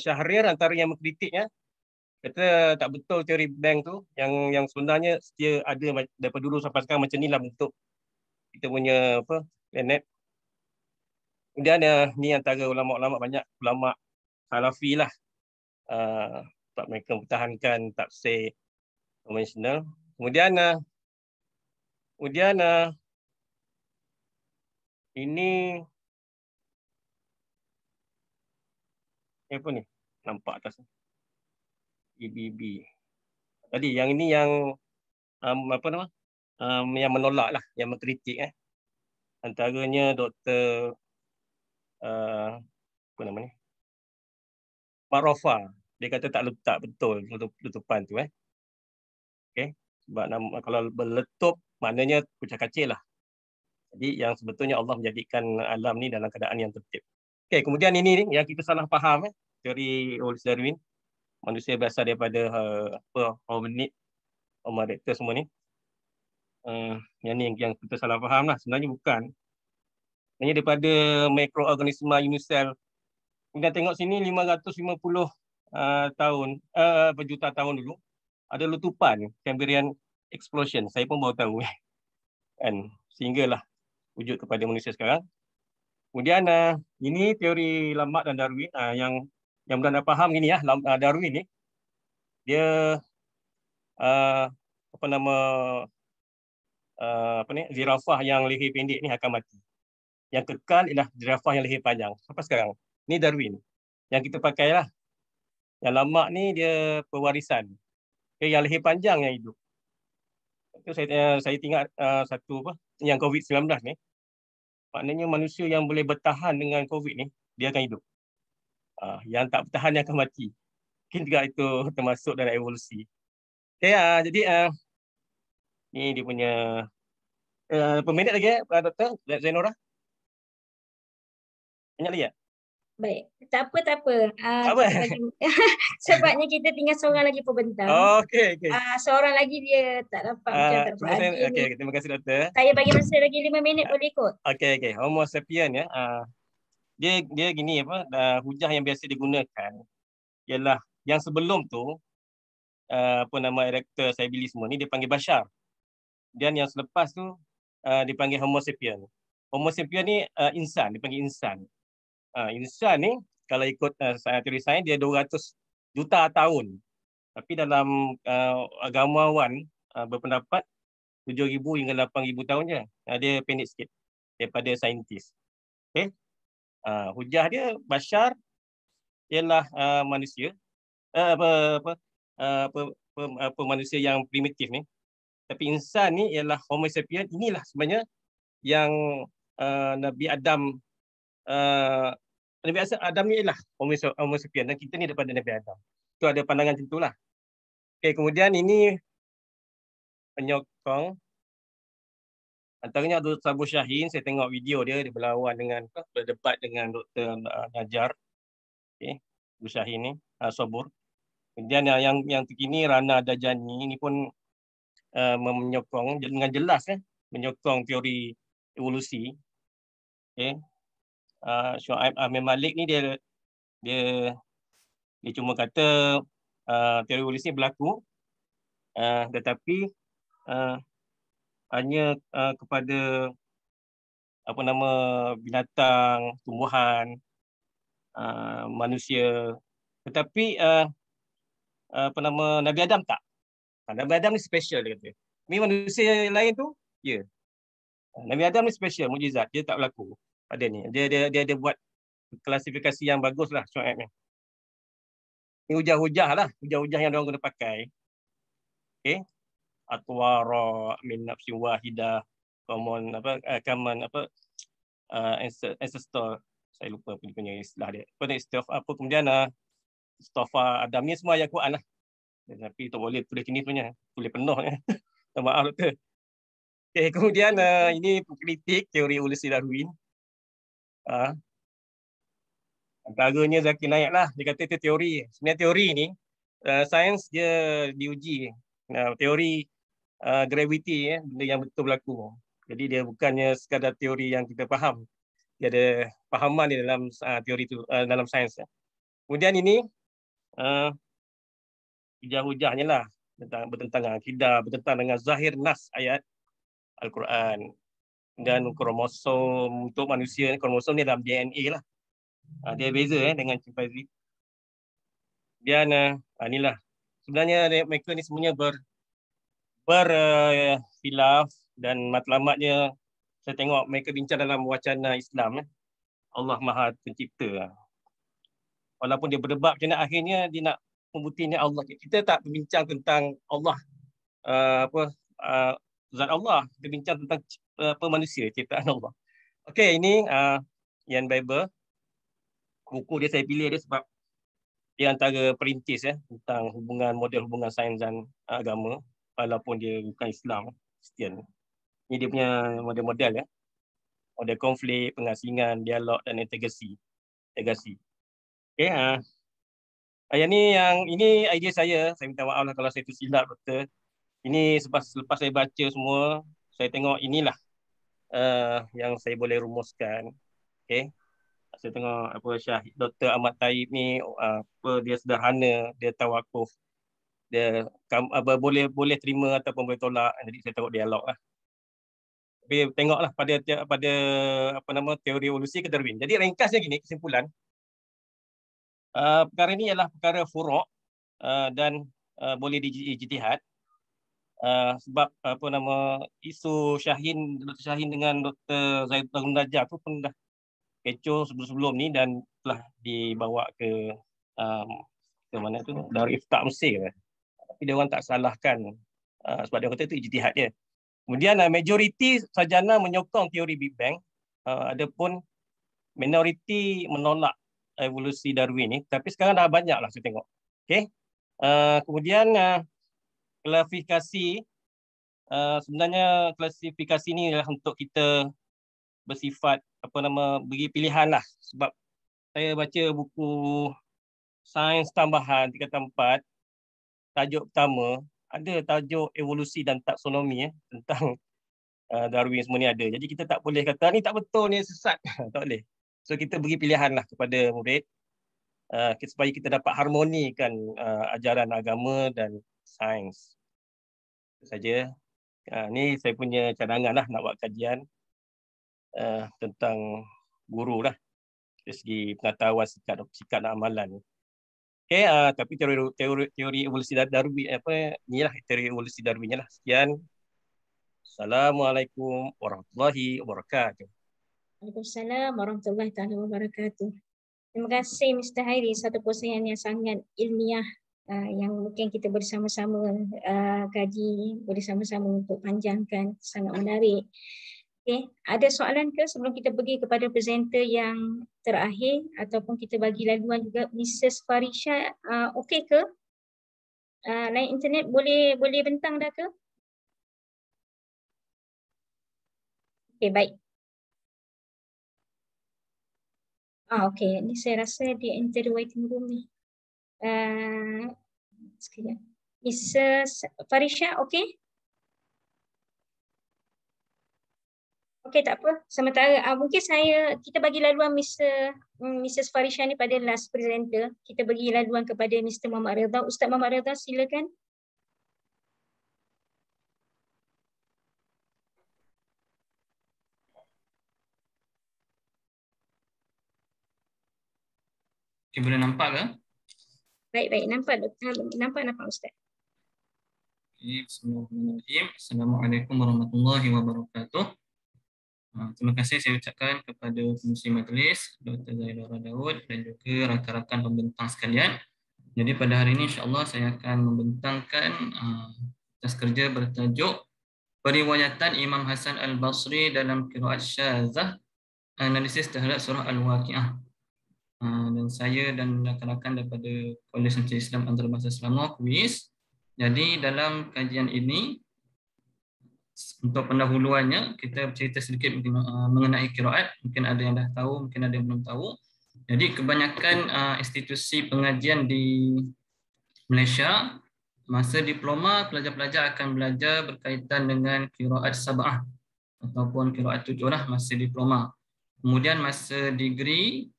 Syahrir antara yang mengkritiknya kata tak betul teori Bang tu, yang sebenarnya dia ada daripada dulu sampai sekarang macam ni lah bentuk kita punya planet. Kemudian ni antara ulama-ulama, banyak ulama Salafi lah, sebab mereka mempertahankan tafsir konvensional. Kemudian ini apa ni nampak atas EBB. Tadi yang ini yang yang menolak lah, yang mengkritik antaranya Dr. Marofa. Dia kata tak betul letupan tu okey, sebab kalau berletup maknanya pecah kacil lah. Jadi yang sebetulnya Allah menjadikan alam ni dalam keadaan yang tertib. Okey, kemudian ini yang kita salah faham teori Wallace Darwin, manusia berasal daripada hominid, Homo erectus semua ni. Yang kita salah faham lah. Sebenarnya bukan. Sebenarnya daripada mikroorganisma unisel. Kita tengok sini 550 tahun, berjuta tahun dulu ada letupan, Cambrian explosion. Saya pun baru tahu kan, sehinggalah wujud kepada manusia sekarang. Kemudian ini teori Lamarck dan Darwin, yang mudah faham ini Darwin ni dia zirafah yang leher pendek ni akan mati. Yang kekal ialah zirafah yang leher panjang sampai sekarang. Ni Darwin yang kita pakai lah. Yang Lamarck ni dia pewarisan. Yang leher panjang yang hidup. Itu saya ingat satu yang COVID-19 ni. Maknanya manusia yang boleh bertahan dengan COVID ni, dia akan hidup. Yang tak bertahan dia akan mati. Mungkin juga itu termasuk dalam evolusi. Okay, jadi ni dia punya peminat lagi Dr. Zainora? Banyak lagi tak? Baik, tak apa. Sebabnya kita tinggal seorang lagi pembentang. Okey. Seorang lagi dia tak dapat macam tak pagi ni. Terima kasih Doktor. Saya bagi masa lagi 5 minit, boleh ikut? Okey. Homo sapien dia gini hujah yang biasa digunakan ialah yang sebelum tu erectus habilis semua ni dia panggil bashar. Dan yang selepas tu dipanggil Homo sapien. Homo sapien ni insan, dipanggil insan. Insan ni kalau ikut teori sains dia 200 juta tahun. Tapi dalam agamawan berpendapat 7,000 hingga 8,000 tahun je. Dia pendek sikit daripada saintis. Okey. Hujah dia bashar ialah manusia manusia yang primitif ni. Tapi insan ni ialah Homo sapien. Inilah sebenarnya yang Nabi Adam ni ialah Homo sapien dan kita ni daripada Nabi Adam. Itu ada pandangan macam itulah. Okey, kemudian ini penyokong antaranya Dr. Abu Syahin. Saya tengok video dia berlawan dengan berdebat dengan Dr. Najar. Okey, Abu Syahin ni Sabur. Kemudian yang terkini Rana Dajani ini pun menyokong dengan jelas menyokong teori evolusi. Okey. Syuaib Ahmed Malik ni dia cuma kata teori evolusi berlaku, tetapi hanya kepada apa nama binatang, tumbuhan, manusia. Tetapi apa nama Nabi Adam tak. Nabi Adam ni special dia kata. Ni manusia lain tu, ya. Nabi Adam ni special, mukjizat. Dia tak berlaku pada ni. Dia ada buat klasifikasi yang bagus lah Syuaib ni. Ni hujah-hujah lah. Hujah-hujah yang diorang guna pakai. Okay. Atwara min nafsi wahidah. Common apa, common apa, ancestor. Saya lupa punya istilah dia. Apa kemudian Mustafa Adam ni semua ayat Quran lah. Tapi tak boleh tulis ini punya. Tulis penuh. Maaf doktor. Okay, kemudian ini kritik teori evolusi Darwin. Antaranya Zakir Naik lah. Dia kata itu teori. Sebenarnya teori ni, sains dia diuji. Teori gravity, benda yang betul berlaku. Jadi dia bukannya sekadar teori yang kita faham. Dia ada fahaman di dalam teori itu, dalam sains. Kemudian ini, hujah-hujahnya lah. Bertentang dengan akidah, bertentang dengan zahir nas ayat Al-Quran. Dan kromosom untuk manusia, kromosom ni dalam DNA lah. Dia beza dengan chimpanzee. Dan inilah. Sebenarnya mereka ni semuanya berkhilaf dan matlamatnya saya tengok mereka bincang dalam wacana Islam. Allah Maha Pencipta. Walaupun dia berdebat macam mana, akhirnya dia nak membuktikan Allah. Kita tak berbincang tentang Allah, zat Allah. Kita bincang tentang manusia, ciptaan Allah. Okey, ini Ian Bible. Buku dia saya pilih dia sebab dia antara perintis tentang model hubungan sains dan agama, walaupun dia bukan Islam, Kristian. Ini dia punya model-model model konflik, pengasingan, dialog dan integrasi. Okey, ini idea saya minta maaf lah kalau saya tersilap doktor. Ini selepas saya baca semua, saya tengok inilah yang saya boleh rumuskan. Okey. Saya tengok apa Syahid Dr. Ahmad Taib ni dia sederhana, dia tawakuf. Dia boleh terima ataupun boleh tolak. Jadi saya tengok dialog lah. Tapi tengoklah pada apa nama teori evolusi ke Darwin. Jadi ringkasnya gini, kesimpulan. Perkara ini ialah perkara furuk dan boleh dijtihad. Sebab apa nama isu Dr. Syahin dengan Dr. Zaid Najjar tu pun dah kecoh sebelum ni dan telah dibawa ke mana tu, Darul Ifta Mesir. Tapi dia orang tak salahkan sebab dia kata itu ijtihad dia. Kemudian majoriti sarjana menyokong teori Big Bang, adapun minoriti menolak evolusi Darwin ni. Tapi sekarang dah banyak lah saya tengok. Okey. Kemudian klasifikasi, sebenarnya klasifikasi ni adalah untuk kita bersifat bagi pilihan lah. Sebab saya baca buku sains tambahan tingkatan 4, tajuk pertama ada tajuk evolusi dan taksonomi tentang Darwin semua ni ada. Jadi kita tak boleh kata ni tak betul, ni sesat. Tak boleh. So kita beri pilihan lah kepada murid supaya kita dapat harmonikan ajaran agama dan sains. Itu saja. Ni saya punya cadangan lah nak buat kajian tentang guru lah dari segi pengetahuan sikap dan amalan. Okey, tapi teori evolusi Darwin inilah teori evolusi Darwin lah. Sekian. Assalamualaikum warahmatullahi wabarakatuh. Waalaikumsalam warahmatullahi wabarakatuh. Terima kasih Mr. Hairi, satu perkongsian yang sangat ilmiah yang mungkin kita bersama-sama kaji bersama-sama untuk panjangkan, sangat menarik. Okay. Ada soalan ke sebelum kita pergi kepada presenter yang terakhir ataupun kita bagi laluan juga Mrs. Farisha, okey ke? Line internet boleh bentang dah ke? Okey, baik. Okey, ni saya rasa dia enter the waiting room ni. Sekejap. Mrs. Farisha, okey? Okey, tak apa. Sementara mungkin kita bagi laluan Mrs. Farisha ni pada last presenter. Kita bagi laluan kepada Mr. Muhammad Redha. Ustaz Muhammad Redha, silakan. Okay, boleh nampak ke? Baik, nampak Dr. Halum. Nampak Ustaz. Okay, bismillahirrahmanirrahim. Assalamualaikum warahmatullahi wabarakatuh. Terima kasih saya ucapkan kepada pengurusi majlis Dr. Zaidura Daud dan juga rakan-rakan pembentang sekalian. Jadi pada hari ini insya-Allah saya akan membentangkan tugas kerja bertajuk Periwayatan Imam Hasan Al-Basri dalam Qiraat Syazah, analisis terhadap surah Al-Waqiah. Dan saya dan rakan-rakan daripada Kolej Sains Islam Antarabangsa Selangor, KUIS. Jadi dalam kajian ini, untuk pendahuluannya, kita bercerita sedikit mengenai qiraat. Mungkin ada yang dah tahu, mungkin ada yang belum tahu. Jadi kebanyakan institusi pengajian di Malaysia, masa diploma, pelajar-pelajar akan belajar berkaitan dengan qiraat sab'ah ataupun qiraat 7 lah masa diploma. Kemudian masa degree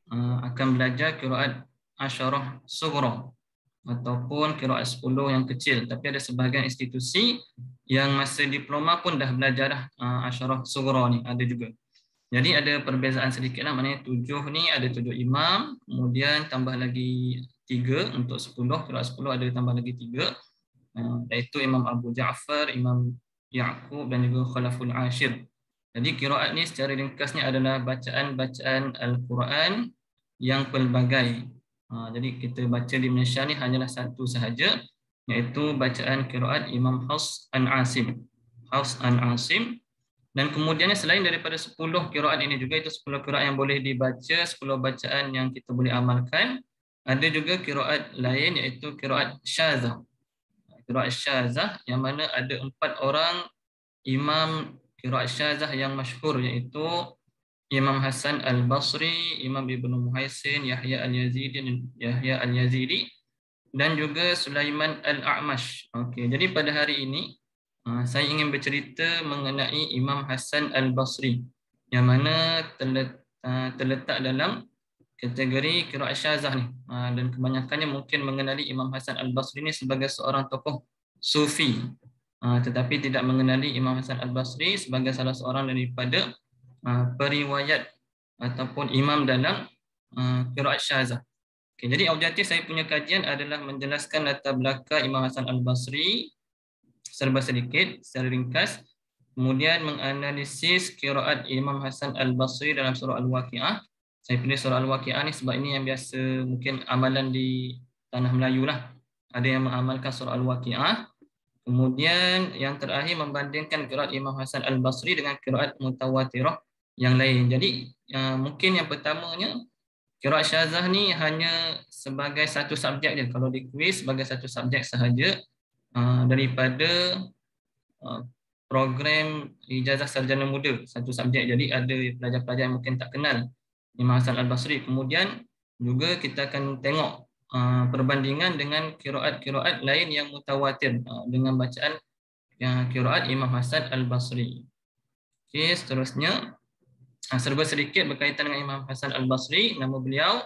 akan belajar qiraat asyarah sughra ataupun qiraat 10 yang kecil. Tapi ada sebahagian institusi yang masa diploma pun dah belajar asyarah sughra ni, ada juga. Jadi ada perbezaan sedikit lah, maknanya 7 ni ada 7 imam, kemudian tambah lagi 3 untuk 10, qiraat 10 ada tambah lagi 3, iaitu Imam Abu Ja'far, Imam Ya'qub dan juga Khalaful Ashir. Jadi qiraat ni secara ringkasnya adalah bacaan-bacaan Al-Quran yang pelbagai. Jadi kita baca di Malaysia ni hanyalah satu sahaja, iaitu bacaan qiraat Imam Hafs an Asim. Dan kemudiannya selain daripada 10 qiraat ini juga, itu 10 qiraat yang boleh dibaca, 10 bacaan yang kita boleh amalkan, ada juga qiraat lain iaitu qiraat syazah. Qiraat syazah yang mana ada 4 orang imam qiraat syazah yang masyhur, iaitu Imam Hasan Al-Basri, Imam Ibnu Muhaisin, Yahya Al-Yazidi dan juga Sulaiman Al-A'mash. Okey, jadi pada hari ini saya ingin bercerita mengenai Imam Hasan Al-Basri yang mana terletak dalam kategori qiraat syazah ni, dan kebanyakannya mungkin mengenali Imam Hasan Al-Basri ni sebagai seorang tokoh sufi, tetapi tidak mengenali Imam Hasan Al-Basri sebagai salah seorang daripada periwayat ataupun imam dalam qiraat syazah. Okay, jadi objektif saya punya kajian adalah menjelaskan latar belakang Imam Hasan Al-Basri serba sedikit secara ringkas, kemudian menganalisis qiraat Imam Hasan Al-Basri dalam surah Al-Waqiah. Saya pilih surah Al-Waqiah ni sebab ini yang biasa mungkin amalan di tanah Melayu lah. Ada yang mengamalkan surah Al-Waqiah. Kemudian yang terakhir membandingkan qiraat Imam Hasan Al-Basri dengan qiraat mutawatirah yang lain. Jadi mungkin yang pertamanya, qiraat syazah ni hanya sebagai satu subjek je. Kalau di kuis sebagai satu subjek sahaja daripada program ijazah sarjana muda, satu subjek. Jadi ada pelajar-pelajar yang mungkin tak kenal Imam Hasan Al-Basri. Kemudian juga kita akan tengok perbandingan dengan qiraat-qiraat lain yang mutawatir dengan bacaan qiraat Imam Hasan Al-Basri. Okey, seterusnya serba sedikit berkaitan dengan Imam Hasan Al-Basri. Nama beliau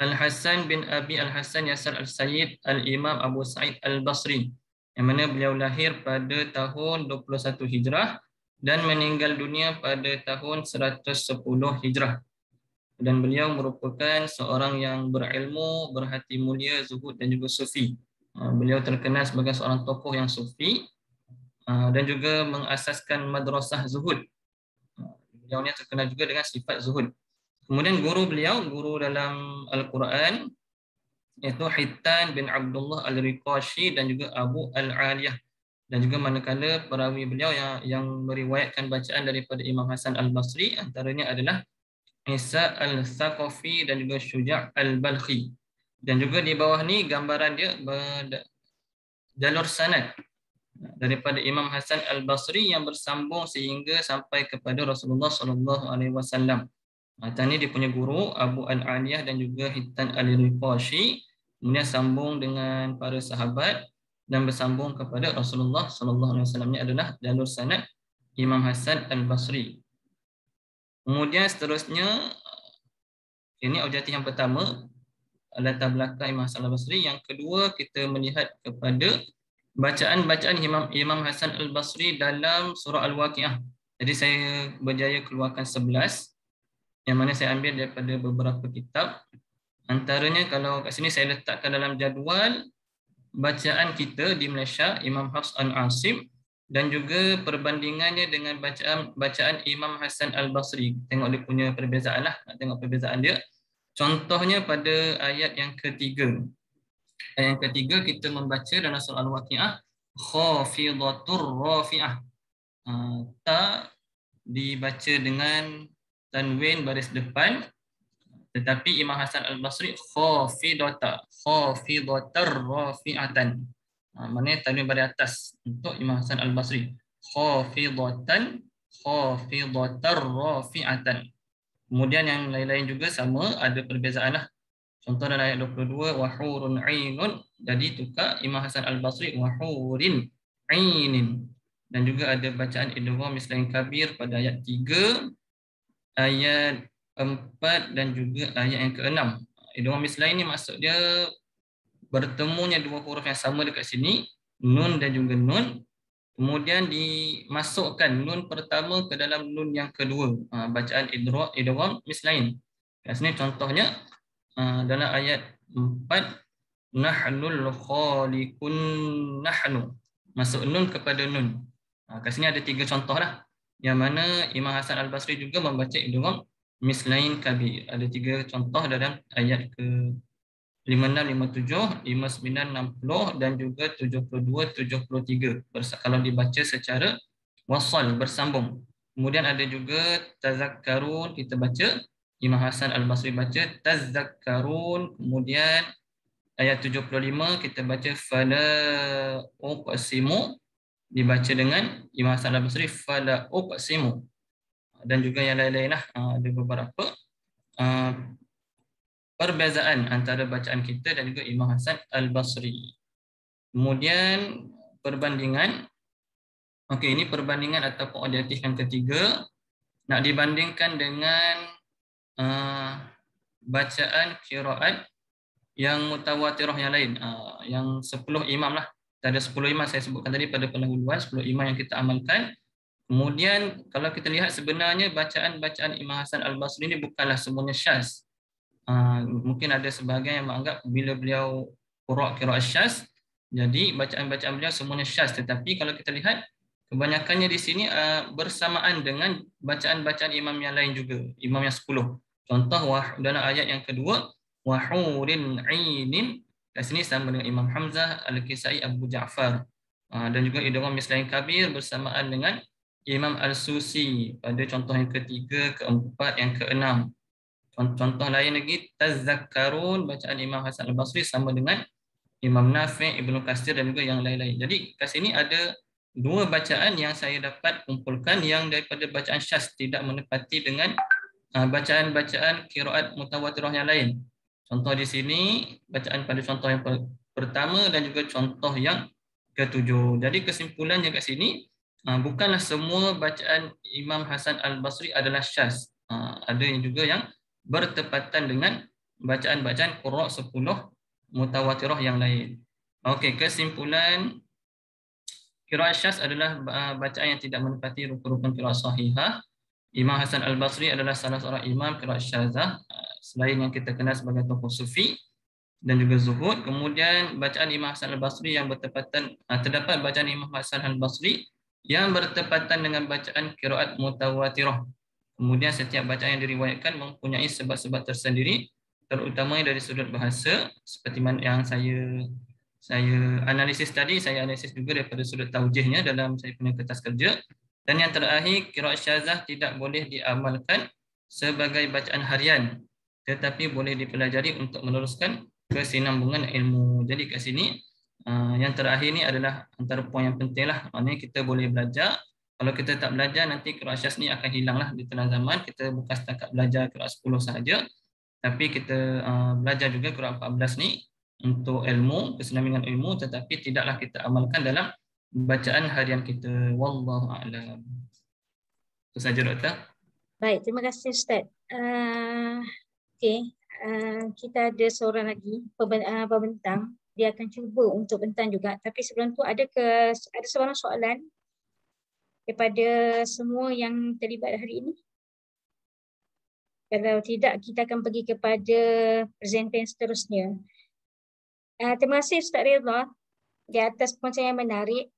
Al-Hasan bin Abi Al-Hasan Yasar Al-Sayyid Al-Imam Abu Sa'id Al-Basri, yang mana beliau lahir pada tahun 21 Hijrah dan meninggal dunia pada tahun 110 Hijrah. Dan beliau merupakan seorang yang berilmu, berhati mulia, zuhud dan juga sufi. Beliau terkenal sebagai seorang tokoh yang sufi dan juga mengasaskan madrasah zuhud. Beliau ni terkenal juga dengan sifat zuhud. Kemudian guru beliau, guru dalam Al-Quran, iaitu Hittan bin Abdullah Al-Riqashi dan juga Abu Al-Aliyah. Dan juga manakala perawi beliau yang meriwayatkan bacaan daripada Imam Hasan Al-Basri, antaranya adalah Isa Al-Thaqafi dan juga Syuja' Al-Balkhi. Dan juga di bawah ni gambaran dia jalur sanad daripada Imam Hasan Al-Basri yang bersambung sehingga sampai kepada Rasulullah SAW. Tadi dia punya guru Abu Al-Aliyah dan juga Hittan Al-Riqashi, kemudian sambung dengan para sahabat dan bersambung kepada Rasulullah SAW. Ini adalah jalur sanad Imam Hasan Al-Basri. Kemudian seterusnya, ini objektif yang pertama, latar belakang Imam Hasan Al-Basri. Yang kedua, kita melihat kepada bacaan-bacaan Imam Hasan Al-Basri dalam surah Al-Waqiah. Jadi saya berjaya keluarkan 11, yang mana saya ambil daripada beberapa kitab. Antaranya kalau kat sini saya letakkan dalam jadual bacaan kita di Malaysia, Imam Hafs an Asim, dan juga perbandingannya dengan bacaan Imam Hasan Al-Basri. Tengok dia punya perbezaan lah, nak tengok perbezaan dia. Contohnya pada ayat yang ketiga. Ayat yang ketiga kita membaca dalam surah Al-Waqi'ah, khafidatur rafi'ah. Ta dibaca dengan tanwin baris depan, tetapi Imam Hasan Al-Basri khafidatar rafi'atan. Maknanya tanwin baris atas untuk Imam Hasan Al-Basri. Khafidatar rafi'atan. Kemudian yang lain-lain juga sama, ada perbezaan lah. Contoh dalam ayat 22, wahurun ainun. Jadi tukar Imam Hasan Al-Basri wahurin ainin. Dan juga ada bacaan idgham mislain kabir pada ayat 3, ayat 4 dan juga ayat yang ke-6. Idgham mislain ni maksud dia bertemunya dua huruf yang sama dekat sini, nun dan juga nun. Kemudian dimasukkan nun pertama ke dalam nun yang kedua. Bacaan idgham mislain. Kat sini contohnya dalam ayat 4, nahnul khaliqun nahnu. Masuk nun kepada nun. Kat sini ada 3 contoh lah. Yang mana Imam Hasan Al-Basri juga membaca idgham mislain kabir. Ada 3 contoh dalam ayat ke 56, 57, 59, 60 dan juga 72, 73. Kalau dibaca secara wasal, bersambung. Kemudian ada juga tazakkarun, kita baca. Imam Hasan Al-Basri baca tazakkarun. Kemudian ayat 75 kita baca fala uqsimu, dibaca dengan Imam Hasan Al-Basri fala uqsimu. Dan juga yang lain-lain lah. Ada beberapa perbezaan antara bacaan kita dan juga Imam Hasan Al-Basri. Kemudian perbandingan. Okey, ini perbandingan ataupun adjektif yang ketiga. Nak dibandingkan dengan bacaan qiraat yang mutawatirah yang lain. Yang 10 imam lah. Ada 10 imam saya sebutkan tadi pada pendahuluan, 10 imam yang kita amalkan. Kemudian kalau kita lihat sebenarnya bacaan-bacaan Imam Hasan Al-Basri ini bukanlah semuanya syaz. Mungkin ada sebahagian yang menganggap bila beliau qiraat syaz, jadi bacaan-bacaan beliau semuanya syaz. Tetapi kalau kita lihat kebanyakannya di sini bersamaan dengan bacaan-bacaan imam yang lain juga, imam yang 10. Contoh dalam ayat yang kedua, wahurin ainin, kat sini sama dengan Imam Hamzah, Al-Kisai, Abu Ja'far. Dan juga idgham mislain kabir bersamaan dengan Imam Al-Susi pada contoh yang ketiga, keempat, yang keenam. Contoh lain lagi, tazakkarun, bacaan Imam Hasan Al-Basri sama dengan Imam Nafi', Ibnu Katsir dan juga yang lain-lain. Jadi kat sini ada 2 bacaan yang saya dapat kumpulkan yang daripada bacaan syaz, tidak menepati dengan bacaan-bacaan qiraat mutawatirah yang lain. Contoh di sini bacaan pada contoh yang pertama dan juga contoh yang ke-7. Jadi kesimpulannya kat sini bukanlah semua bacaan Imam Hasan Al-Basri adalah syaz. Ada yang juga yang bertepatan dengan bacaan-bacaan qurra 10 mutawatirah yang lain. Okey, kesimpulan qiraat syaz adalah bacaan yang tidak menepati rukun-rukun qiraat sahihah. Imam Hasan Al-Basri adalah salah seorang imam qiraat syazah selain yang kita kenal sebagai tokoh sufi dan juga zuhud. Kemudian bacaan Imam Hasan Al-Basri yang bertepatan, terdapat bacaan Imam Hasan Al-Basri yang bertepatan dengan bacaan qiraat mutawatirah. Kemudian setiap bacaan yang diriwayatkan mempunyai sebab-sebab tersendiri, terutamanya dari sudut bahasa, seperti mana yang saya analisis tadi. Saya analisis juga daripada sudut taujihnya dalam saya punya kertas kerja. Dan yang terakhir, qiraat syazah tidak boleh diamalkan sebagai bacaan harian, tetapi boleh dipelajari untuk meneruskan kesinambungan ilmu. Jadi kat sini yang terakhir ni adalah antara poin yang penting lah. Maknanya kita boleh belajar. Kalau kita tak belajar, nanti qiraat syaz ni akan hilanglah di tengah zaman. Kita bukan setakat belajar qiraat 10 sahaja, tapi kita belajar juga qiraat 14 ni untuk ilmu, kesinambungan ilmu, tetapi tidaklah kita amalkan dalam bacaan harian kita. Wallahu a'lam. Itu saja, Doktor. Baik, terima kasih Ustaz. Okey, kita ada seorang lagi pembentang. Dia akan cuba untuk bentang juga. Tapi sebelum tu ada seorang soalan daripada semua yang terlibat hari ini? Kalau tidak, kita akan pergi kepada presenter yang seterusnya. Terima kasih Ustaz Ridha di atas perkongsian yang menarik.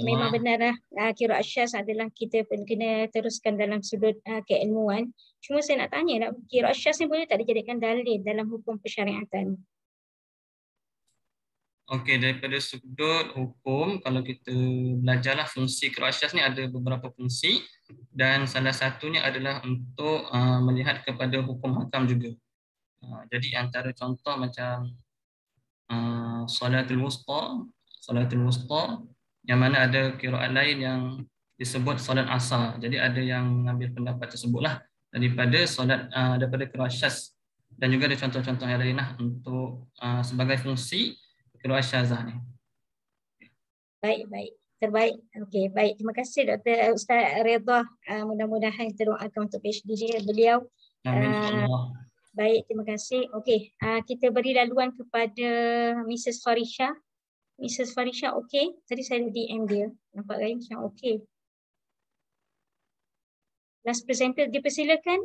Memang benarlah qiraat syadz adalah kita kena teruskan dalam sudut keilmuan. Cuma saya nak tanya, qiraat syadz ni boleh tak dijadikan dalil dalam hukum persyariatan? Okey, daripada sudut hukum, kalau kita belajarlah fungsi qiraat syadz ni ada beberapa fungsi dan salah satunya adalah untuk melihat kepada hukum hakam juga. Jadi antara contoh macam Salatul Wusta yang mana ada qiraat lain yang disebut solat asar. Jadi ada yang mengambil pendapat tersebutlah daripada daripada qiraat syadz, dan juga ada contoh-contoh yang lain lah untuk sebagai fungsi qiraat syadzah ni. Baik. Terbaik. Okey, baik. Terima kasih Dr. Ustaz Ridha. Mudah-mudahan kita doakan untuk PhD beliau. Amin insya-Allah. Baik, terima kasih. Okey, kita beri laluan kepada Mrs. Farisha. Mrs. Farisha, okey. Tadi saya DM dia. Nampak gaya macam okey. Last presenter, dipersilakan.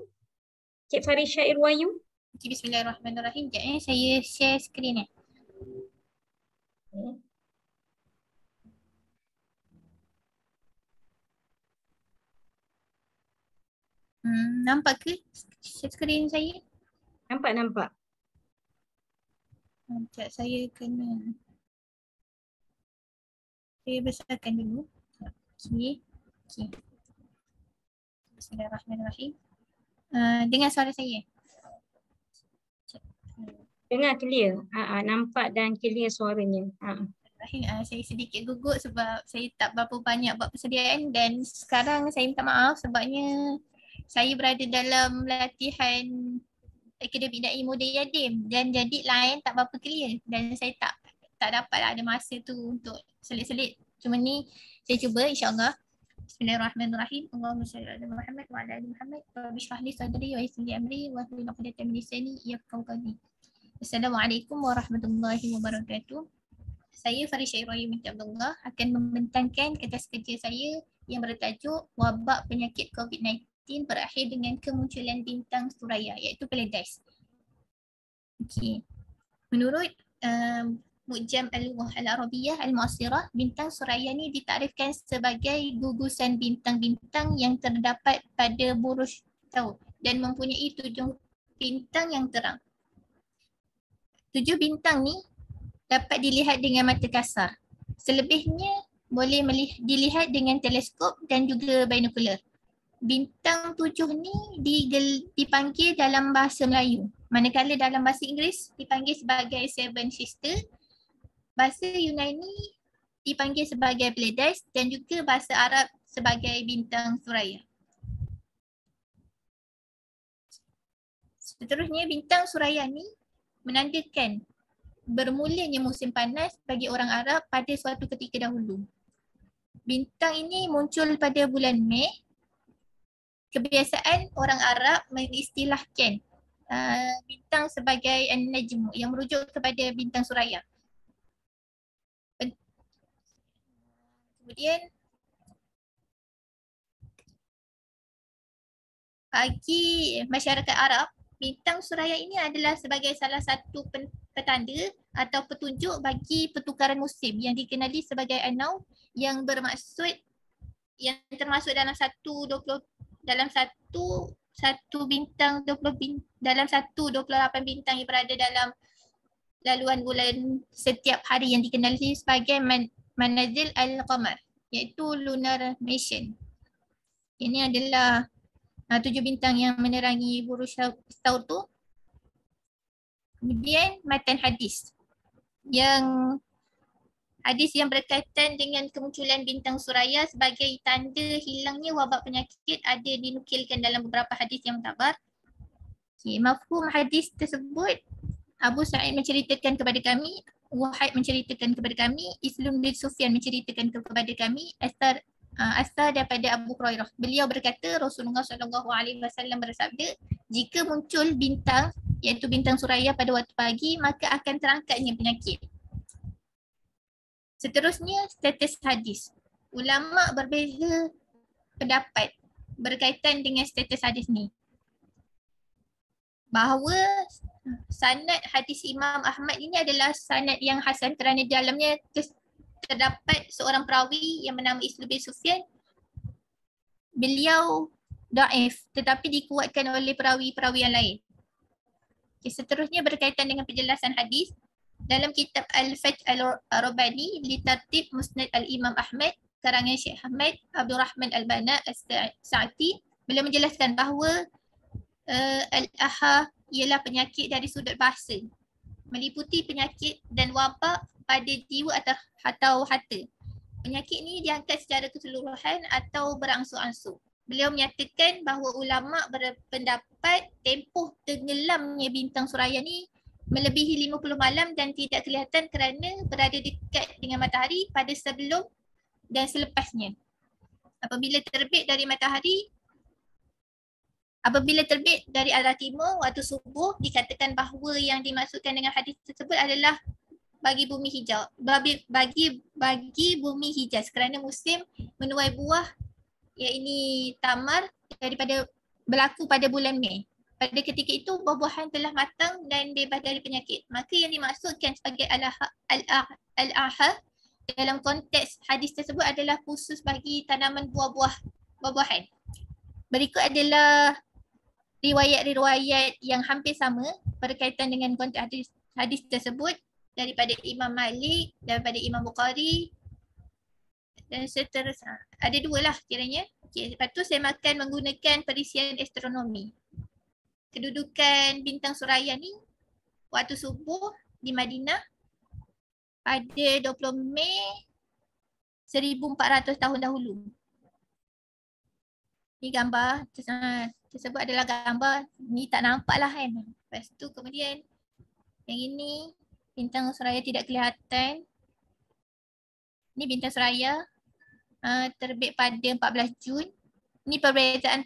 Cik Farisha Irwayu. Bismillahirrahmanirrahim. Sekejap saya share skrin ni. Nampak ke skrin saya? Nampak. Sekejap saya kena. Saya besarkan dulu. Okey. Bismillahirrahmanirrahim. Dengar suara saya? Dengar clear. Nampak dan clear suaranya. Saya sedikit gugup sebab saya tak berapa banyak buat persediaan dan sekarang saya minta maaf sebabnya saya berada dalam latihan Akademik Da'i Muda Yadim dan jadi lain tak berapa clear dan saya tak dapat ada masa tu untuk selit-selit. Cuma ni saya cuba insya-Allah. Bismillahirrahmanirrahim. Allahumma shalli ala Muhammad wa ala ali Muhammad. Rabbi shrah li sadri wa yassir li amri wa hlul 'uqdatam min lisani yafqahu qawli. Assalamualaikum warahmatullahi wabarakatuh. Saya Farisha Irwayu binti Abdullah akan membentangkan kertas kerja saya yang bertajuk Wabak Penyakit COVID-19 berakhir dengan kemunculan bintang suraya iaitu Pleiades. Okey. Menurut Mu'jam Al-Lughah Al-Arabiyah Al-Mu'asirah, bintang suraya ni ditakdirkan sebagai gugusan bintang-bintang yang terdapat pada buruj taut dan mempunyai 7 bintang yang terang. 7 bintang ni dapat dilihat dengan mata kasar. Selebihnya boleh dilihat dengan teleskop dan juga binokular. Bintang 7 ni dipanggil dalam bahasa Melayu. Manakala dalam bahasa Inggeris dipanggil sebagai Seven Sisters. Bahasa Yunani dipanggil sebagai Pleiades dan juga bahasa Arab sebagai bintang suraya. Seterusnya, bintang suraya ni menandakan bermulanya musim panas bagi orang Arab pada suatu ketika dahulu. Bintang ini muncul pada bulan Mei. Kebiasaan orang Arab mengistilahkan bintang sebagai An-Najm yang merujuk kepada bintang suraya. Kemudian bagi masyarakat Arab, bintang suraya ini adalah sebagai salah satu petanda atau petunjuk bagi pertukaran musim yang dikenali sebagai An-Naum yang bermaksud yang termasuk dalam satu bintang 28 bintang yang berada dalam laluan bulan setiap hari yang dikenali sebagai Manazil Al-Qamar, iaitu lunar mission. Ini adalah 7 bintang yang menerangi buruj taut tu. Kemudian matan hadis yang berkaitan dengan kemunculan bintang suraya sebagai tanda hilangnya wabak penyakit ada dinukilkan dalam beberapa hadis yang mutabar. Mafhum hadis tersebut, Abu Sa'id menceritakan kepada kami, Wahid menceritakan kepada kami, Islam bin Sufyan menceritakan kepada kami, asal daripada Abu Hurairah. Beliau berkata Rasulullah SAW bersabda, jika muncul bintang iaitu bintang suraya pada waktu pagi maka akan terangkatnya penyakit. Seterusnya, status hadis. Ulama berbeza pendapat berkaitan dengan status hadis ni. Bahawa sanad hadis Imam Ahmad ini adalah sanad yang hasan kerana di dalamnya terdapat seorang perawi yang bernama Ismail bin Sufyan. Beliau daif tetapi dikuatkan oleh perawi-perawi yang lain. Okay, seterusnya berkaitan dengan penjelasan hadis. Dalam kitab Al-Fath Al-Rabani li Tartib Musnad Al-Imam Ahmad karangan Syekh Ahmad Abdul Rahman Al-Bana As-Sa'ati, beliau menjelaskan bahawa Al-Aha ialah penyakit dari sudut bahasa, meliputi penyakit dan wabak pada jiwa atau harta. Penyakit ini diangkat secara keseluruhan atau berangsur-angsur. Beliau menyatakan bahawa ulama berpendapat tempoh tenggelamnya bintang suraya ni melebihi 50 malam dan tidak kelihatan kerana berada dekat dengan matahari pada sebelum dan selepasnya. Apabila terbit dari arah timur waktu subuh, dikatakan bahawa yang dimaksudkan dengan hadis tersebut adalah bagi bumi hijau, bagi bumi Hijaz kerana musim menuai buah iaitu tamar daripada berlaku pada bulan Mei. Pada ketika itu buah-buahan telah matang dan bebas dari penyakit. Maka yang dimaksudkan sebagai al-aha dalam konteks hadis tersebut adalah khusus bagi tanaman buah-buahan. Berikut adalah riwayat-riwayat yang hampir sama berkaitan dengan konteks hadis tersebut daripada Imam Malik, daripada Imam Bukhari dan seterusnya. Ada dua lah kiranya. Okay, lepas tu saya makan menggunakan perisian astronomi. Kedudukan bintang suraya ni waktu subuh di Madinah pada 20 Mei 1400 tahun dahulu. Ni gambar tersebut adalah gambar, ni tak nampak lah kan. Lepas tu kemudian yang ini bintang suraya tidak kelihatan. Ni bintang suraya terbit pada 14 Jun. Ni perbezaan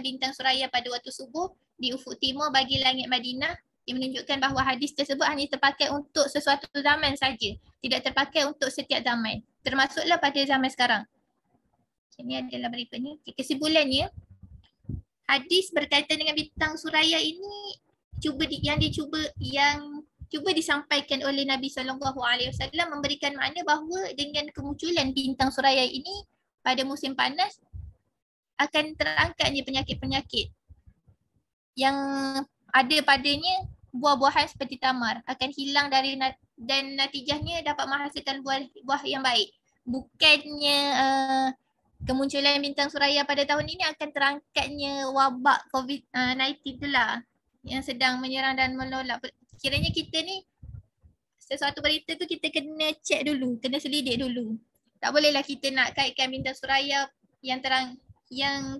bintang suraya pada waktu subuh di ufuk timur bagi langit Madinah yang menunjukkan bahawa hadis tersebut hanya terpakai untuk sesuatu zaman saja, tidak terpakai untuk setiap zaman, termasuklah pada zaman sekarang. Ini adalah berikutnya. Kesimpulannya, hadis berkaitan dengan bintang suraya ini yang cuba disampaikan oleh Nabi SAW memberikan makna bahawa dengan kemunculan bintang suraya ini pada musim panas akan terangkatnya penyakit-penyakit yang ada padanya. Buah-buahan seperti tamar akan hilang dan natijahnya dapat menghasilkan buah yang baik. Bukannya kemunculan bintang suraya pada tahun ini akan terangkatnya wabak COVID-19 itulah yang sedang menyerang dan menolak. Kiranya kita ni sesuatu berita tu kita kena check dulu, kena selidik dulu. Tak bolehlah kita nak kaitkan bintang suraya yang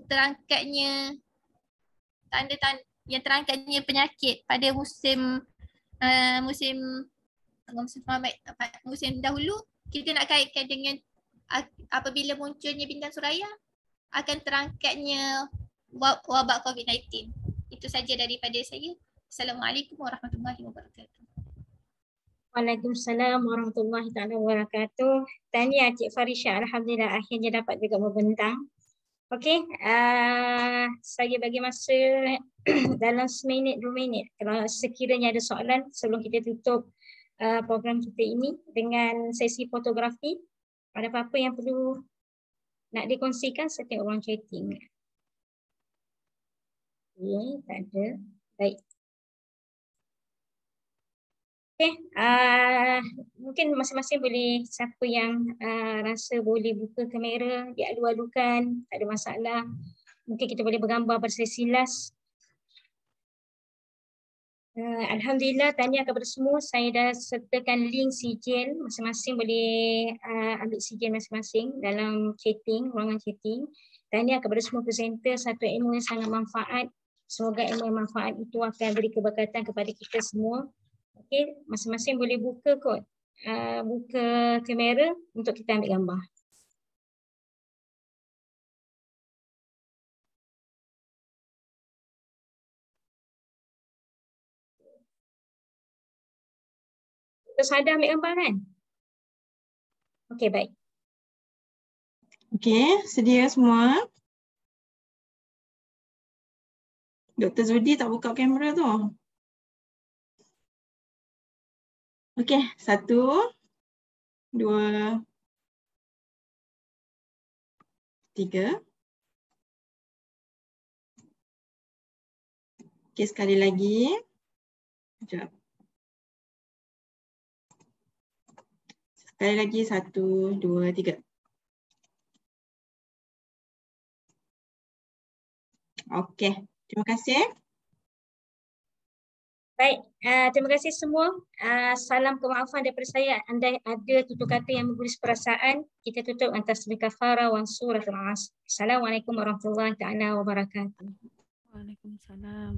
terangkatnya terangkatnya penyakit pada musim dahulu. Kita nak kaitkan dengan apabila munculnya bintang suraya akan terangkatnya wabak COVID-19. Itu saja daripada saya. Assalamualaikum warahmatullahi wabarakatuh. Waalaikumsalam warahmatullahi wabarakatuh. Tahniah Cik Farisha, alhamdulillah akhirnya dapat juga membentang. Okey, saya bagi masa dalam 1 minit, 2 minit. Kalau sekiranya ada soalan sebelum kita tutup program kita ini dengan sesi fotografi, ada apa-apa yang perlu nak dikongsikan, saya tengok orang chatting. Okey, tak ada. Baik. Okey, mungkin masing-masing boleh, siapa yang rasa boleh buka kamera, diadu-adukan, tak ada masalah. Mungkin kita boleh bergambar bersesi last. Alhamdulillah, tahniah kepada semua. Saya dah sertakan link sijil, masing-masing boleh ambil sijil masing-masing dalam chatting, ruangan chatting. Tahniah kepada semua presenter, satu ilmu yang sangat manfaat. Semoga ilmu yang manfaat itu akan beri keberkatan kepada kita semua. Okey, masing-masing boleh buka kot, buka kamera untuk kita ambil gambar. Terus ada ambil gambar kan? Okey, baik. Okey, sedia semua? Dr. Zudi tak buka kamera tu. Okey, 1, 2, 3. Okey, sekali lagi. Sekejap. Sekali lagi, 1, 2, 3. Okey, terima kasih. Baik, terima kasih semua. Salam kemaafan daripada saya. Andai ada tutur kata yang mengguris perasaan, kita tutup antara tasbih kafarah wa suratul Asr. Assalamualaikum warahmatullahi taala wabarakatuh. Waalaikumsalam.